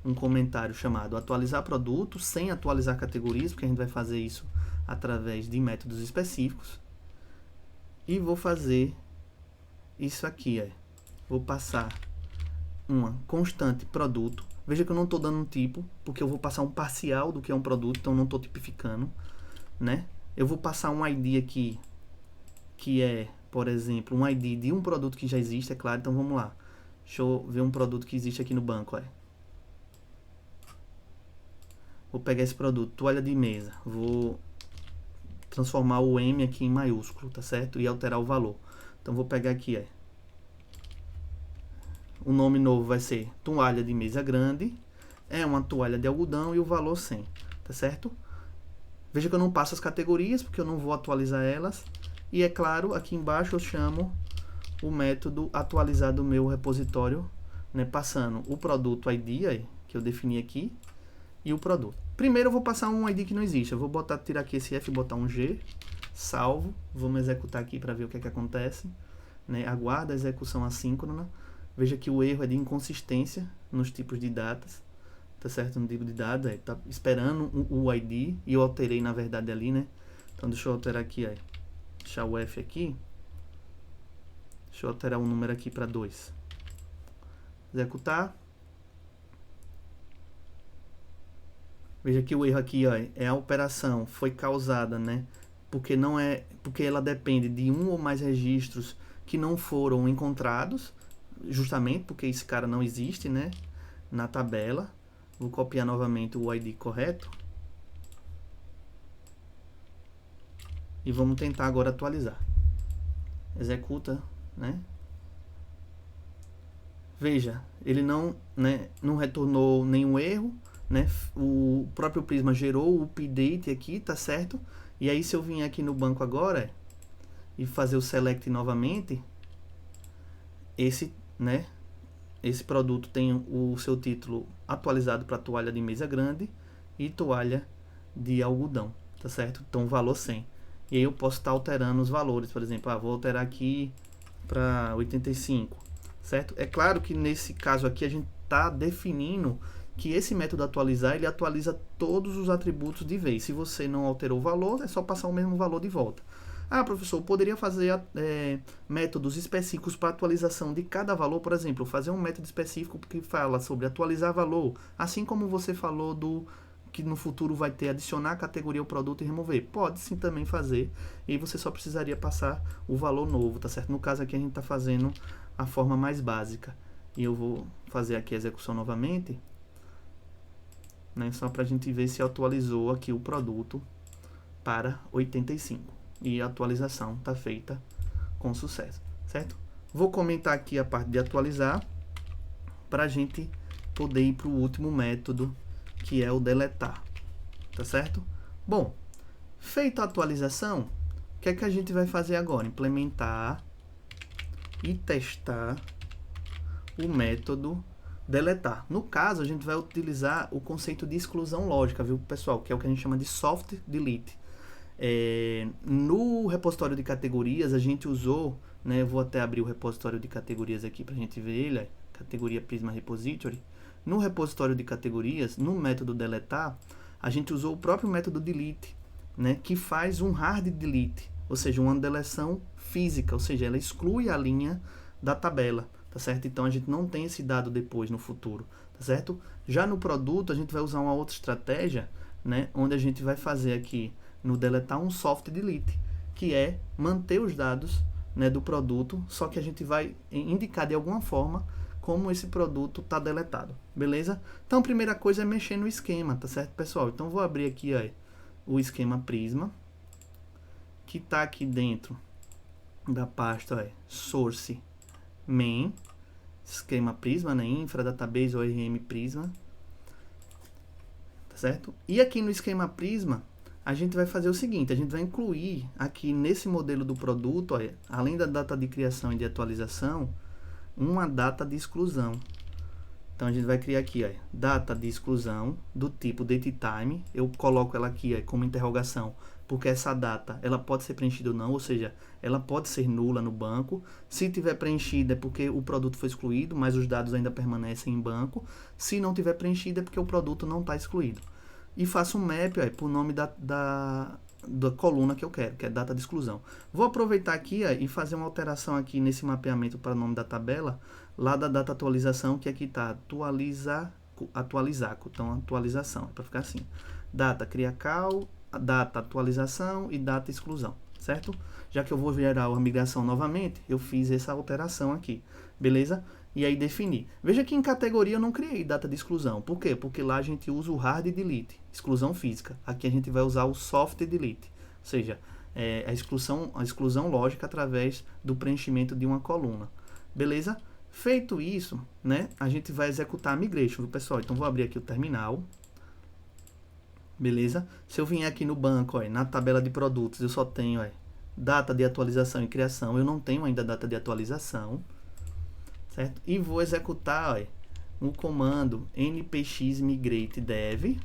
um comentário chamado atualizar produto, sem atualizar categorias, porque a gente vai fazer isso através de métodos específicos. E vou fazer isso aqui, vou passar uma constante produto. Veja que eu não estou dando um tipo, porque eu vou passar um parcial do que é um produto, então não estou tipificando, né? Eu vou passar um ID aqui, que é por exemplo, um ID de um produto que já existe, é claro. Então vamos lá. Deixa eu ver um produto que existe aqui no banco. Vou pegar esse produto, toalha de mesa. Vou transformar o M aqui em maiúsculo, tá certo? E alterar o valor. Então vou pegar aqui, o nome novo vai ser toalha de mesa grande. É uma toalha de algodão e o valor 100, tá certo? Veja que eu não passo as categorias, porque eu não vou atualizar elas. E é claro, aqui embaixo eu chamo o método atualizar do meu repositório, né, passando o produto ID, que eu defini aqui, e o produto. Primeiro eu vou passar um ID que não existe. Eu vou tirar aqui esse F e botar um G, salvo. Vamos executar aqui para ver o que é que acontece. Né? Aguarda a execução assíncrona. Veja que o erro é de inconsistência nos tipos de datas. Tá certo? No tipo de dado, tá esperando o ID, e eu alterei na verdade ali, né? Então deixa eu alterar aqui, deixar o F aqui. Deixa eu alterar o número aqui para 2. Executar. Veja que o erro aqui, é a operação foi causada, né? Porque ela depende de um ou mais registros que não foram encontrados, justamente porque esse cara não existe, né? Na tabela. Vou copiar novamente o ID correto. E vamos tentar agora atualizar. Executa, né? Veja, ele não retornou nenhum erro, né? O próprio Prisma gerou o update aqui, tá certo? E aí se eu vim aqui no banco agora e fazer o select novamente, esse produto tem o seu título atualizado para toalha de mesa grande e toalha de algodão, tá certo? Então valor 100. E aí eu posso estar alterando os valores, por exemplo, vou alterar aqui para 85, certo? É claro que nesse caso aqui a gente está definindo que esse método atualizar, ele atualiza todos os atributos de vez. Se você não alterou o valor, é só passar o mesmo valor de volta. Professor, poderia fazer métodos específicos para atualização de cada valor, por exemplo, fazer um método específico que fala sobre atualizar valor, assim como você falou que no futuro vai ter adicionar a categoria ao produto e remover. Pode sim também fazer, e você só precisaria passar o valor novo, tá certo? No caso aqui a gente está fazendo a forma mais básica, e eu vou fazer aqui a execução novamente, né, só para a gente ver se atualizou aqui o produto para 85. E a atualização está feita com sucesso, certo? Vou comentar aqui a parte de atualizar para a gente poder ir para o último método, que é o deletar, tá certo? Bom, feita a atualização, o que é que a gente vai fazer agora? Implementar e testar o método deletar. No caso, a gente vai utilizar o conceito de exclusão lógica, viu, pessoal? Que é o que a gente chama de soft delete. No repositório de categorias a gente usou, né, eu vou até abrir o repositório de categorias aqui para a gente ver ele, categoria Prisma Repository. No repositório de categorias, no método deletar, a gente usou o próprio método delete, né, que faz um hard delete, ou seja, uma deleção física, ou seja, ela exclui a linha da tabela, tá certo? Então a gente não tem esse dado depois no futuro, tá certo? Já no produto a gente vai usar uma outra estratégia, né, onde a gente vai fazer aqui no deletar um soft delete, que é manter os dados, né, do produto, só que a gente vai indicar de alguma forma como esse produto está deletado, beleza? Então a primeira coisa é mexer no esquema, tá certo, pessoal? Então vou abrir aqui o esquema Prisma, que está aqui dentro da pasta source main, esquema Prisma, né, infra database ORM Prisma, tá certo? E aqui no esquema Prisma a gente vai fazer o seguinte, a gente vai incluir aqui nesse modelo do produto, além da data de criação e de atualização, uma data de exclusão. Então a gente vai criar aqui, data de exclusão do tipo datetime. Eu coloco ela aqui como interrogação, porque essa data ela pode ser preenchida ou não, ou seja, ela pode ser nula no banco. Se tiver preenchida é porque o produto foi excluído, mas os dados ainda permanecem em banco. Se não tiver preenchida é porque o produto não está excluído. E faço um map para o nome da coluna que eu quero, que é data de exclusão. Vou aproveitar aqui e fazer uma alteração aqui nesse mapeamento para o nome da tabela, lá da data atualização, que aqui está atualizar, então atualização, para ficar assim. Data cria cal, data atualização e data exclusão, certo? Já que eu vou gerar a migração novamente, eu fiz essa alteração aqui, beleza? E aí defini. Veja que em categoria eu não criei data de exclusão. Por quê? Porque lá a gente usa o hard delete, exclusão física. Aqui a gente vai usar o soft delete, ou seja, a exclusão lógica através do preenchimento de uma coluna, beleza? Feito isso, né, a gente vai executar a migration, viu, pessoal? Então, vou abrir aqui o terminal. Beleza? Se eu vier aqui no banco, ó, na tabela de produtos, eu só tenho data de atualização e criação. Eu não tenho ainda data de atualização. Certo? E vou executar o comando npx migrate dev.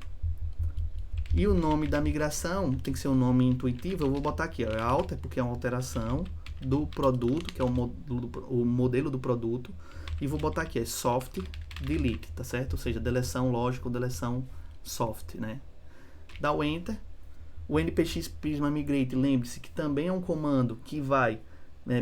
E o nome da migração tem que ser um nome intuitivo. Eu vou botar aqui, alter, porque é uma alteração do produto, que é o modelo do produto. E vou botar aqui, soft delete, tá certo? Ou seja, deleção lógica ou deleção soft, né? Dá o Enter. O npx prisma migrate, lembre-se que também é um comando que vai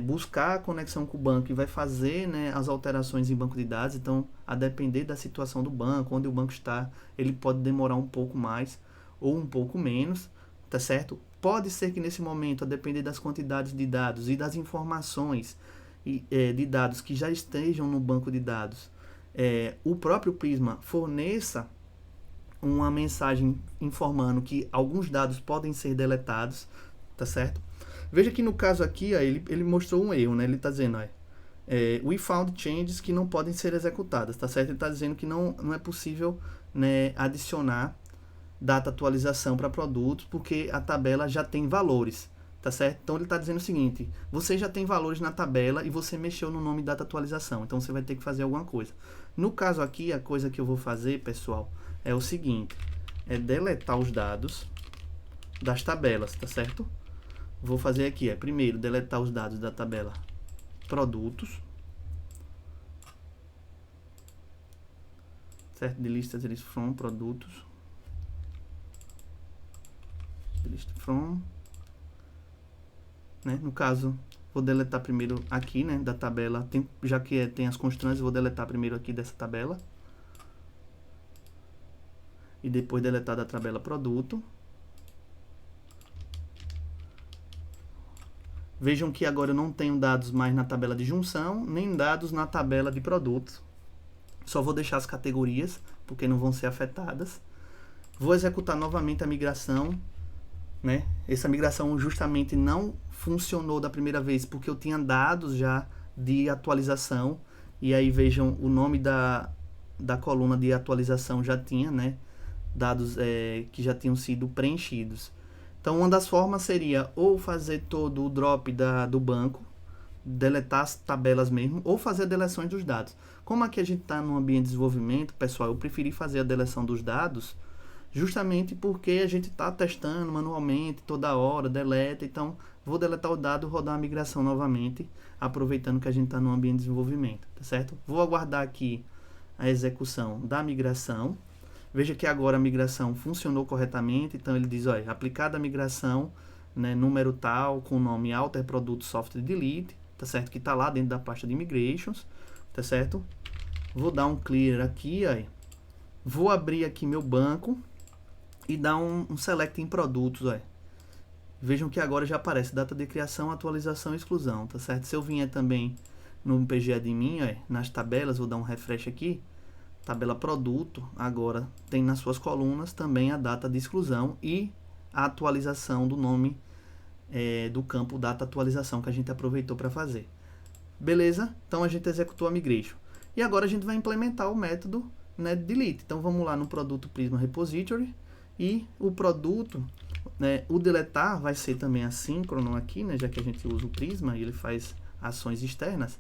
buscar a conexão com o banco e vai fazer, né, as alterações em banco de dados. Então, a depender da situação do banco, onde o banco está, ele pode demorar um pouco mais ou um pouco menos, tá certo? Pode ser que nesse momento, a depender das quantidades de dados e das informações de dados que já estejam no banco de dados, o próprio Prisma forneça uma mensagem informando que alguns dados podem ser deletados, tá certo? Veja que no caso aqui, ele mostrou um erro, né? Ele está dizendo, we found changes que não podem ser executadas, tá certo? Ele está dizendo que não é possível, né, adicionar data atualização para produtos, porque a tabela já tem valores, tá certo? Então ele está dizendo o seguinte, você já tem valores na tabela e você mexeu no nome data atualização, então você vai ter que fazer alguma coisa. No caso aqui, a coisa que eu vou fazer, pessoal, é o seguinte, deletar os dados das tabelas, tá certo? Vou fazer aqui, primeiro, deletar os dados da tabela produtos, certo? Delete from produtos, delete from, né? No caso, vou deletar primeiro aqui, né, da tabela, já que tem as constantes, vou deletar primeiro aqui dessa tabela. E depois deletar da tabela produto. Vejam que agora eu não tenho dados mais na tabela de junção, nem dados na tabela de produtos. Só vou deixar as categorias, porque não vão ser afetadas. Vou executar novamente a migração, né? Essa migração justamente não funcionou da primeira vez, porque eu tinha dados já de atualização. E aí vejam, o nome da coluna de atualização já tinha, né, dados que já tinham sido preenchidos. Então, uma das formas seria ou fazer todo o drop do banco, deletar as tabelas mesmo, ou fazer a deleção dos dados. Como aqui a gente está no ambiente de desenvolvimento, pessoal, eu preferi fazer a deleção dos dados, justamente porque a gente está testando manualmente, toda hora, deleta. Então, vou deletar o dado e rodar a migração novamente, aproveitando que a gente está no ambiente de desenvolvimento, tá certo? Vou aguardar aqui a execução da migração. Veja que agora a migração funcionou corretamente, então ele diz, olha, aplicada a migração, né, número tal, com o nome alter produto software delete, tá certo? Que está lá dentro da pasta de migrations, tá certo? Vou dar um clear aqui, ó. Vou abrir aqui meu banco e dar um select em produtos, ó. Vejam que agora já aparece data de criação, atualização e exclusão, tá certo? Se eu vier também no pgadmin, ó, nas tabelas, vou dar um refresh aqui, tabela produto, agora tem nas suas colunas também a data de exclusão e a atualização do nome do campo data atualização que a gente aproveitou para fazer. Beleza? Então a gente executou a migration. E agora a gente vai implementar o método, né, delete. Então vamos lá no produto Prisma Repository e o produto, né, o deletar vai ser também assíncrono aqui, né, já que a gente usa o Prisma e ele faz ações externas.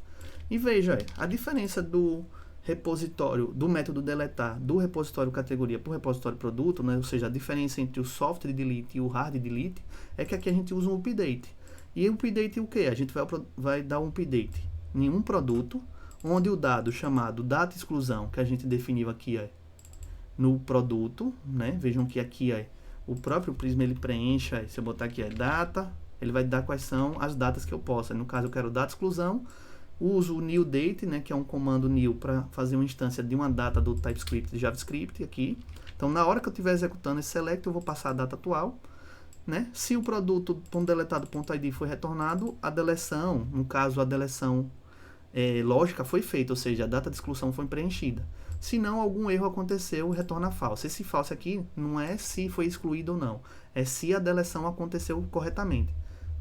E veja a diferença do repositório, do método deletar, do repositório categoria para o repositório produto, né? Ou seja, a diferença entre o soft delete e o hard delete é que aqui a gente usa um update. E o update o que? A gente vai dar um update em um produto, onde o dado chamado data exclusão, que a gente definiu aqui no produto, né? Vejam que aqui o próprio Prisma ele preenche, se eu botar aqui data, ele vai dar quais são as datas que eu posso. No caso eu quero data exclusão, uso o new date, né, que é um comando new para fazer uma instância de uma data do TypeScript de JavaScript aqui. Então, na hora que eu estiver executando esse select, eu vou passar a data atual. né? Se o produto .deletado.id foi retornado, a deleção, no caso a deleção lógica foi feita, ou seja, a data de exclusão foi preenchida. Se não, algum erro aconteceu, retorna falso. Esse falso aqui não é se foi excluído ou não, é se a deleção aconteceu corretamente,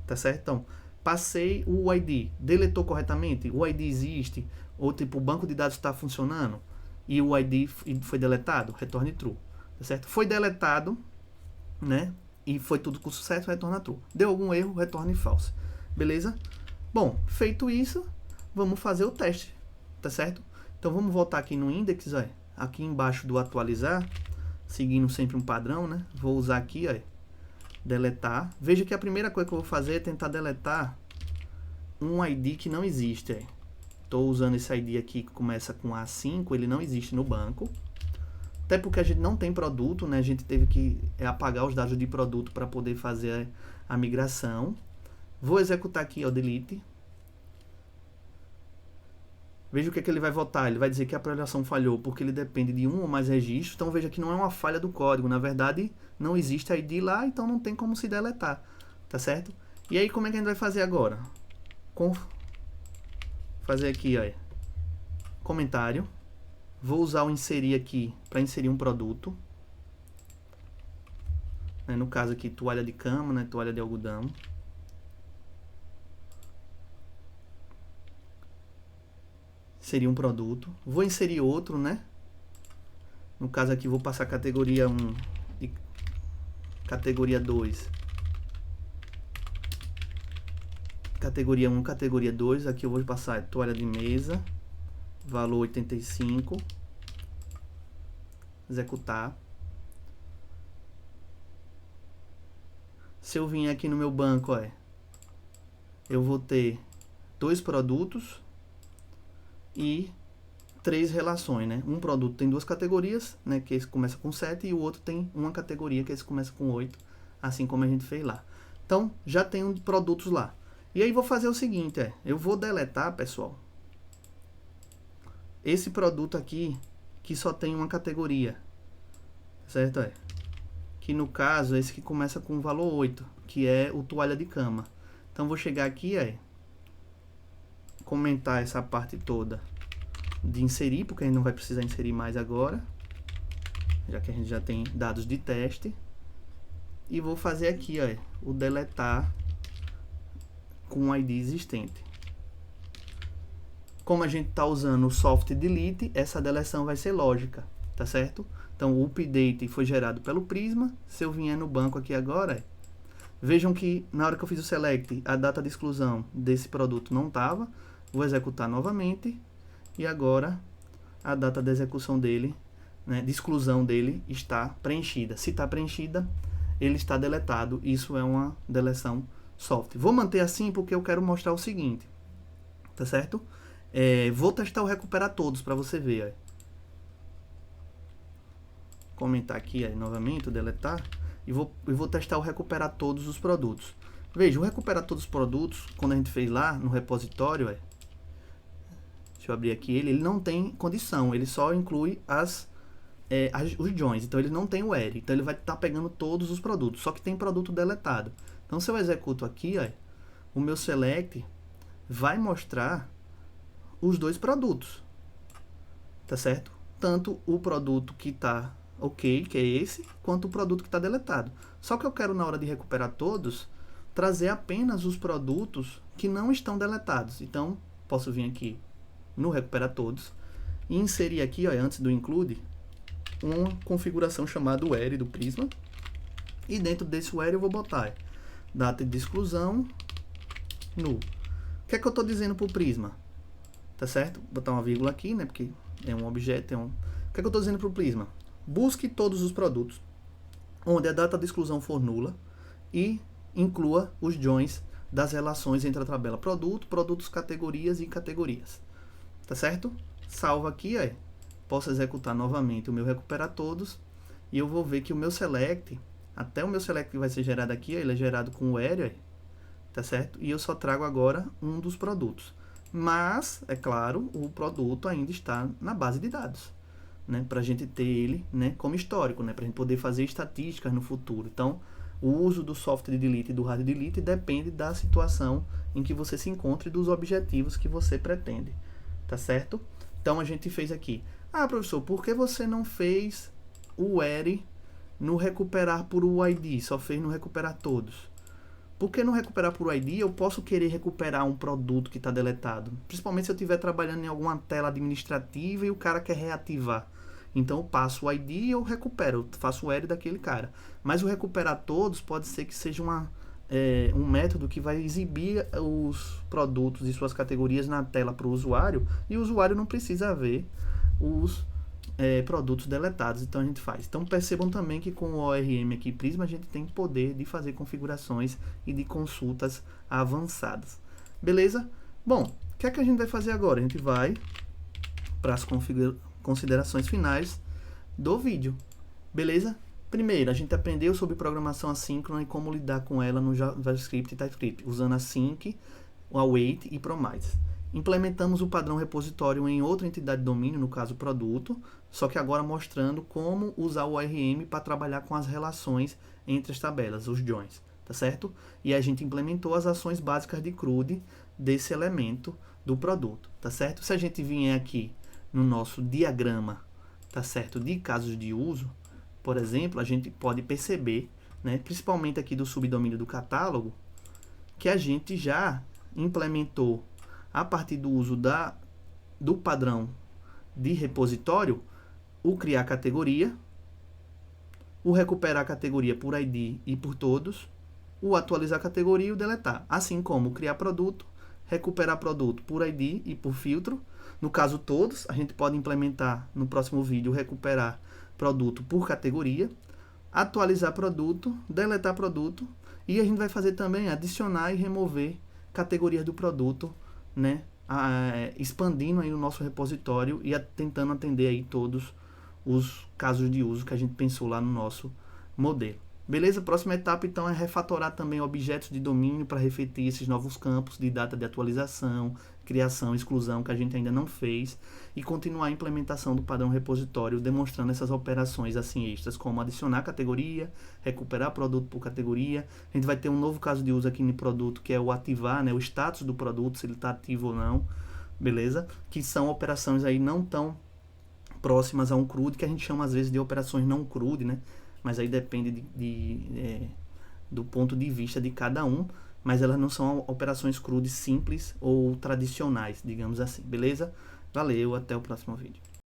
tá certo? Então, passei o ID, deletou corretamente, o ID existe, ou tipo, o banco de dados está funcionando, e o ID foi deletado, retorne true, tá certo? Foi deletado, né, e foi tudo com sucesso, retorna true. Deu algum erro, retorne false, beleza? Bom, feito isso, vamos fazer o teste, tá certo? Então vamos voltar aqui no index, ó, aqui embaixo do atualizar, seguindo sempre um padrão, né? Vou usar aqui, ó, deletar. Veja que a primeira coisa que eu vou fazer é tentar deletar um ID que não existe. Estou usando esse ID aqui que começa com A5, ele não existe no banco. Até porque a gente não tem produto, né? A gente teve que apagar os dados de produto para poder fazer a migração. Vou executar aqui o delete. Veja o que ele vai votar. Ele vai dizer que a operação falhou porque ele depende de um ou mais registros. Então veja que não é uma falha do código. Na verdade, não existe ID lá, então não tem como se deletar. Tá certo? E aí, como é que a gente vai fazer agora? Fazer aqui, ó, comentário. Vou usar o inserir aqui para inserir um produto. No caso aqui, toalha de cama, né? Toalha de algodão. Inserir um produto. Vou inserir outro, né? No caso aqui, vou passar categoria 1 e categoria 2. Categoria 1, categoria 2. Aqui eu vou passar toalha de mesa. Valor 85. Executar. Se eu vim aqui no meu banco, ó, eu vou ter 2 produtos e 3 relações, né? Um produto tem 2 categorias, né? Que esse começa com 7 e o outro tem uma categoria que esse começa com 8, assim como a gente fez lá. Então, já tenho produtos lá. E aí vou fazer o seguinte, eu vou deletar, pessoal, esse produto aqui que só tem uma categoria, certo? Que no caso é esse que começa com o valor 8, que é o toalha de cama. Então vou chegar aqui, comentar essa parte toda de inserir, porque a gente não vai precisar inserir mais agora, já que a gente já tem dados de teste. E vou fazer aqui, o deletar com o ID existente. Como a gente está usando o soft delete, essa deleção vai ser lógica, tá certo? Então o update foi gerado pelo Prisma. Se eu vier no banco aqui agora, vejam que na hora que eu fiz o select, a data de exclusão desse produto não estava. Vou executar novamente e agora a data de execução dele, né, de exclusão dele, está preenchida. Se está preenchida, ele está deletado. Isso é uma deleção soft. Vou manter assim porque eu quero mostrar o seguinte, tá certo? Vou testar o recuperar todos para você ver. Comentar aqui novamente, o deletar, e vou testar o recuperar todos os produtos. Veja, o recuperar todos os produtos, quando a gente fez lá no repositório, deixa eu abrir aqui ele não tem condição, ele só inclui os joins, então ele não tem o array, então ele vai estar pegando todos os produtos, só que tem produto deletado. Então se eu executo aqui, o meu select vai mostrar os 2 produtos, tá certo? Tanto o produto que está ok, que é esse, quanto o produto que está deletado. Só que eu quero, na hora de recuperar todos, trazer apenas os produtos que não estão deletados. Então, posso vir aqui no recuperar todos e inserir aqui, antes do include, uma configuração chamada array do Prisma. E dentro desse array eu vou botar data de exclusão null. O que é que eu estou dizendo para o Prisma? Tá certo? Vou botar uma vírgula aqui, né? Porque é um objeto, O que é que eu estou dizendo para o Prisma? Busque todos os produtos onde a data de exclusão for nula e inclua os joins das relações entre a tabela produto, produtos, categorias e categorias. Tá certo? Salva aqui, posso executar novamente o meu recuperar todos e eu vou ver que o meu select, até o meu select que vai ser gerado aqui, ele é gerado com o array, tá certo? E eu só trago agora um dos produtos. Mas, é claro, o produto ainda está na base de dados, né? Para a gente ter ele, né, como histórico, né? Para a gente poder fazer estatísticas no futuro. Então, O uso do software delete e do hard delete depende da situação em que você se encontra e dos objetivos que você pretende, tá certo? Então a gente fez aqui. Ah, professor, por que você não fez o where no recuperar por UID, só fez no recuperar todos? Porque no recuperar por ID eu posso querer recuperar um produto que está deletado, principalmente se eu estiver trabalhando em alguma tela administrativa e o cara quer reativar. Então eu passo o ID e eu recupero, eu faço o L daquele cara. Mas o recuperar todos pode ser que seja um método que vai exibir os produtos e suas categorias na tela para o usuário, e o usuário não precisa ver os produtos deletados. Então a gente faz. Então percebam também que com o ORM aqui Prisma a gente tem poder de fazer configurações e de consultas avançadas. Beleza? Bom, o que é que a gente vai fazer agora? A gente vai para as considerações finais do vídeo. Beleza? Primeiro, a gente aprendeu sobre programação assíncrona e como lidar com ela no JavaScript e TypeScript, usando async, await e promise. Implementamos o padrão repositório em outra entidade de domínio, no caso produto, só que agora mostrando como usar o ORM para trabalhar com as relações entre as tabelas, os joins, tá certo? E a gente implementou as ações básicas de CRUD desse elemento do produto, tá certo? Se a gente vier aqui no nosso diagrama, tá certo, de casos de uso, por exemplo, a gente pode perceber, né, principalmente aqui do subdomínio do catálogo, que a gente já implementou a partir do uso do padrão de repositório, o criar categoria, o recuperar categoria por ID e por todos, o atualizar categoria e o deletar, assim como criar produto, recuperar produto por ID e por filtro. No caso todos, a gente pode implementar no próximo vídeo recuperar produto por categoria, atualizar produto, deletar produto, e a gente vai fazer também adicionar e remover categorias do produto, né, expandindo aí o nosso repositório e tentando atender aí todos os casos de uso que a gente pensou lá no nosso modelo. Beleza? Próxima etapa, então, é refatorar também objetos de domínio para refletir esses novos campos de data de atualização, criação, exclusão, que a gente ainda não fez, e continuar a implementação do padrão repositório, demonstrando essas operações assim extras, como adicionar categoria, recuperar produto por categoria. A gente vai ter um novo caso de uso aqui no produto, que é o ativar, né, o status do produto, se ele está ativo ou não, beleza? Que são operações aí não tão próximas a um CRUD, que a gente chama às vezes de operações não CRUD, né? Mas aí depende do ponto de vista de cada um, mas elas não são operações CRUD simples ou tradicionais, digamos assim, beleza? Valeu, até o próximo vídeo.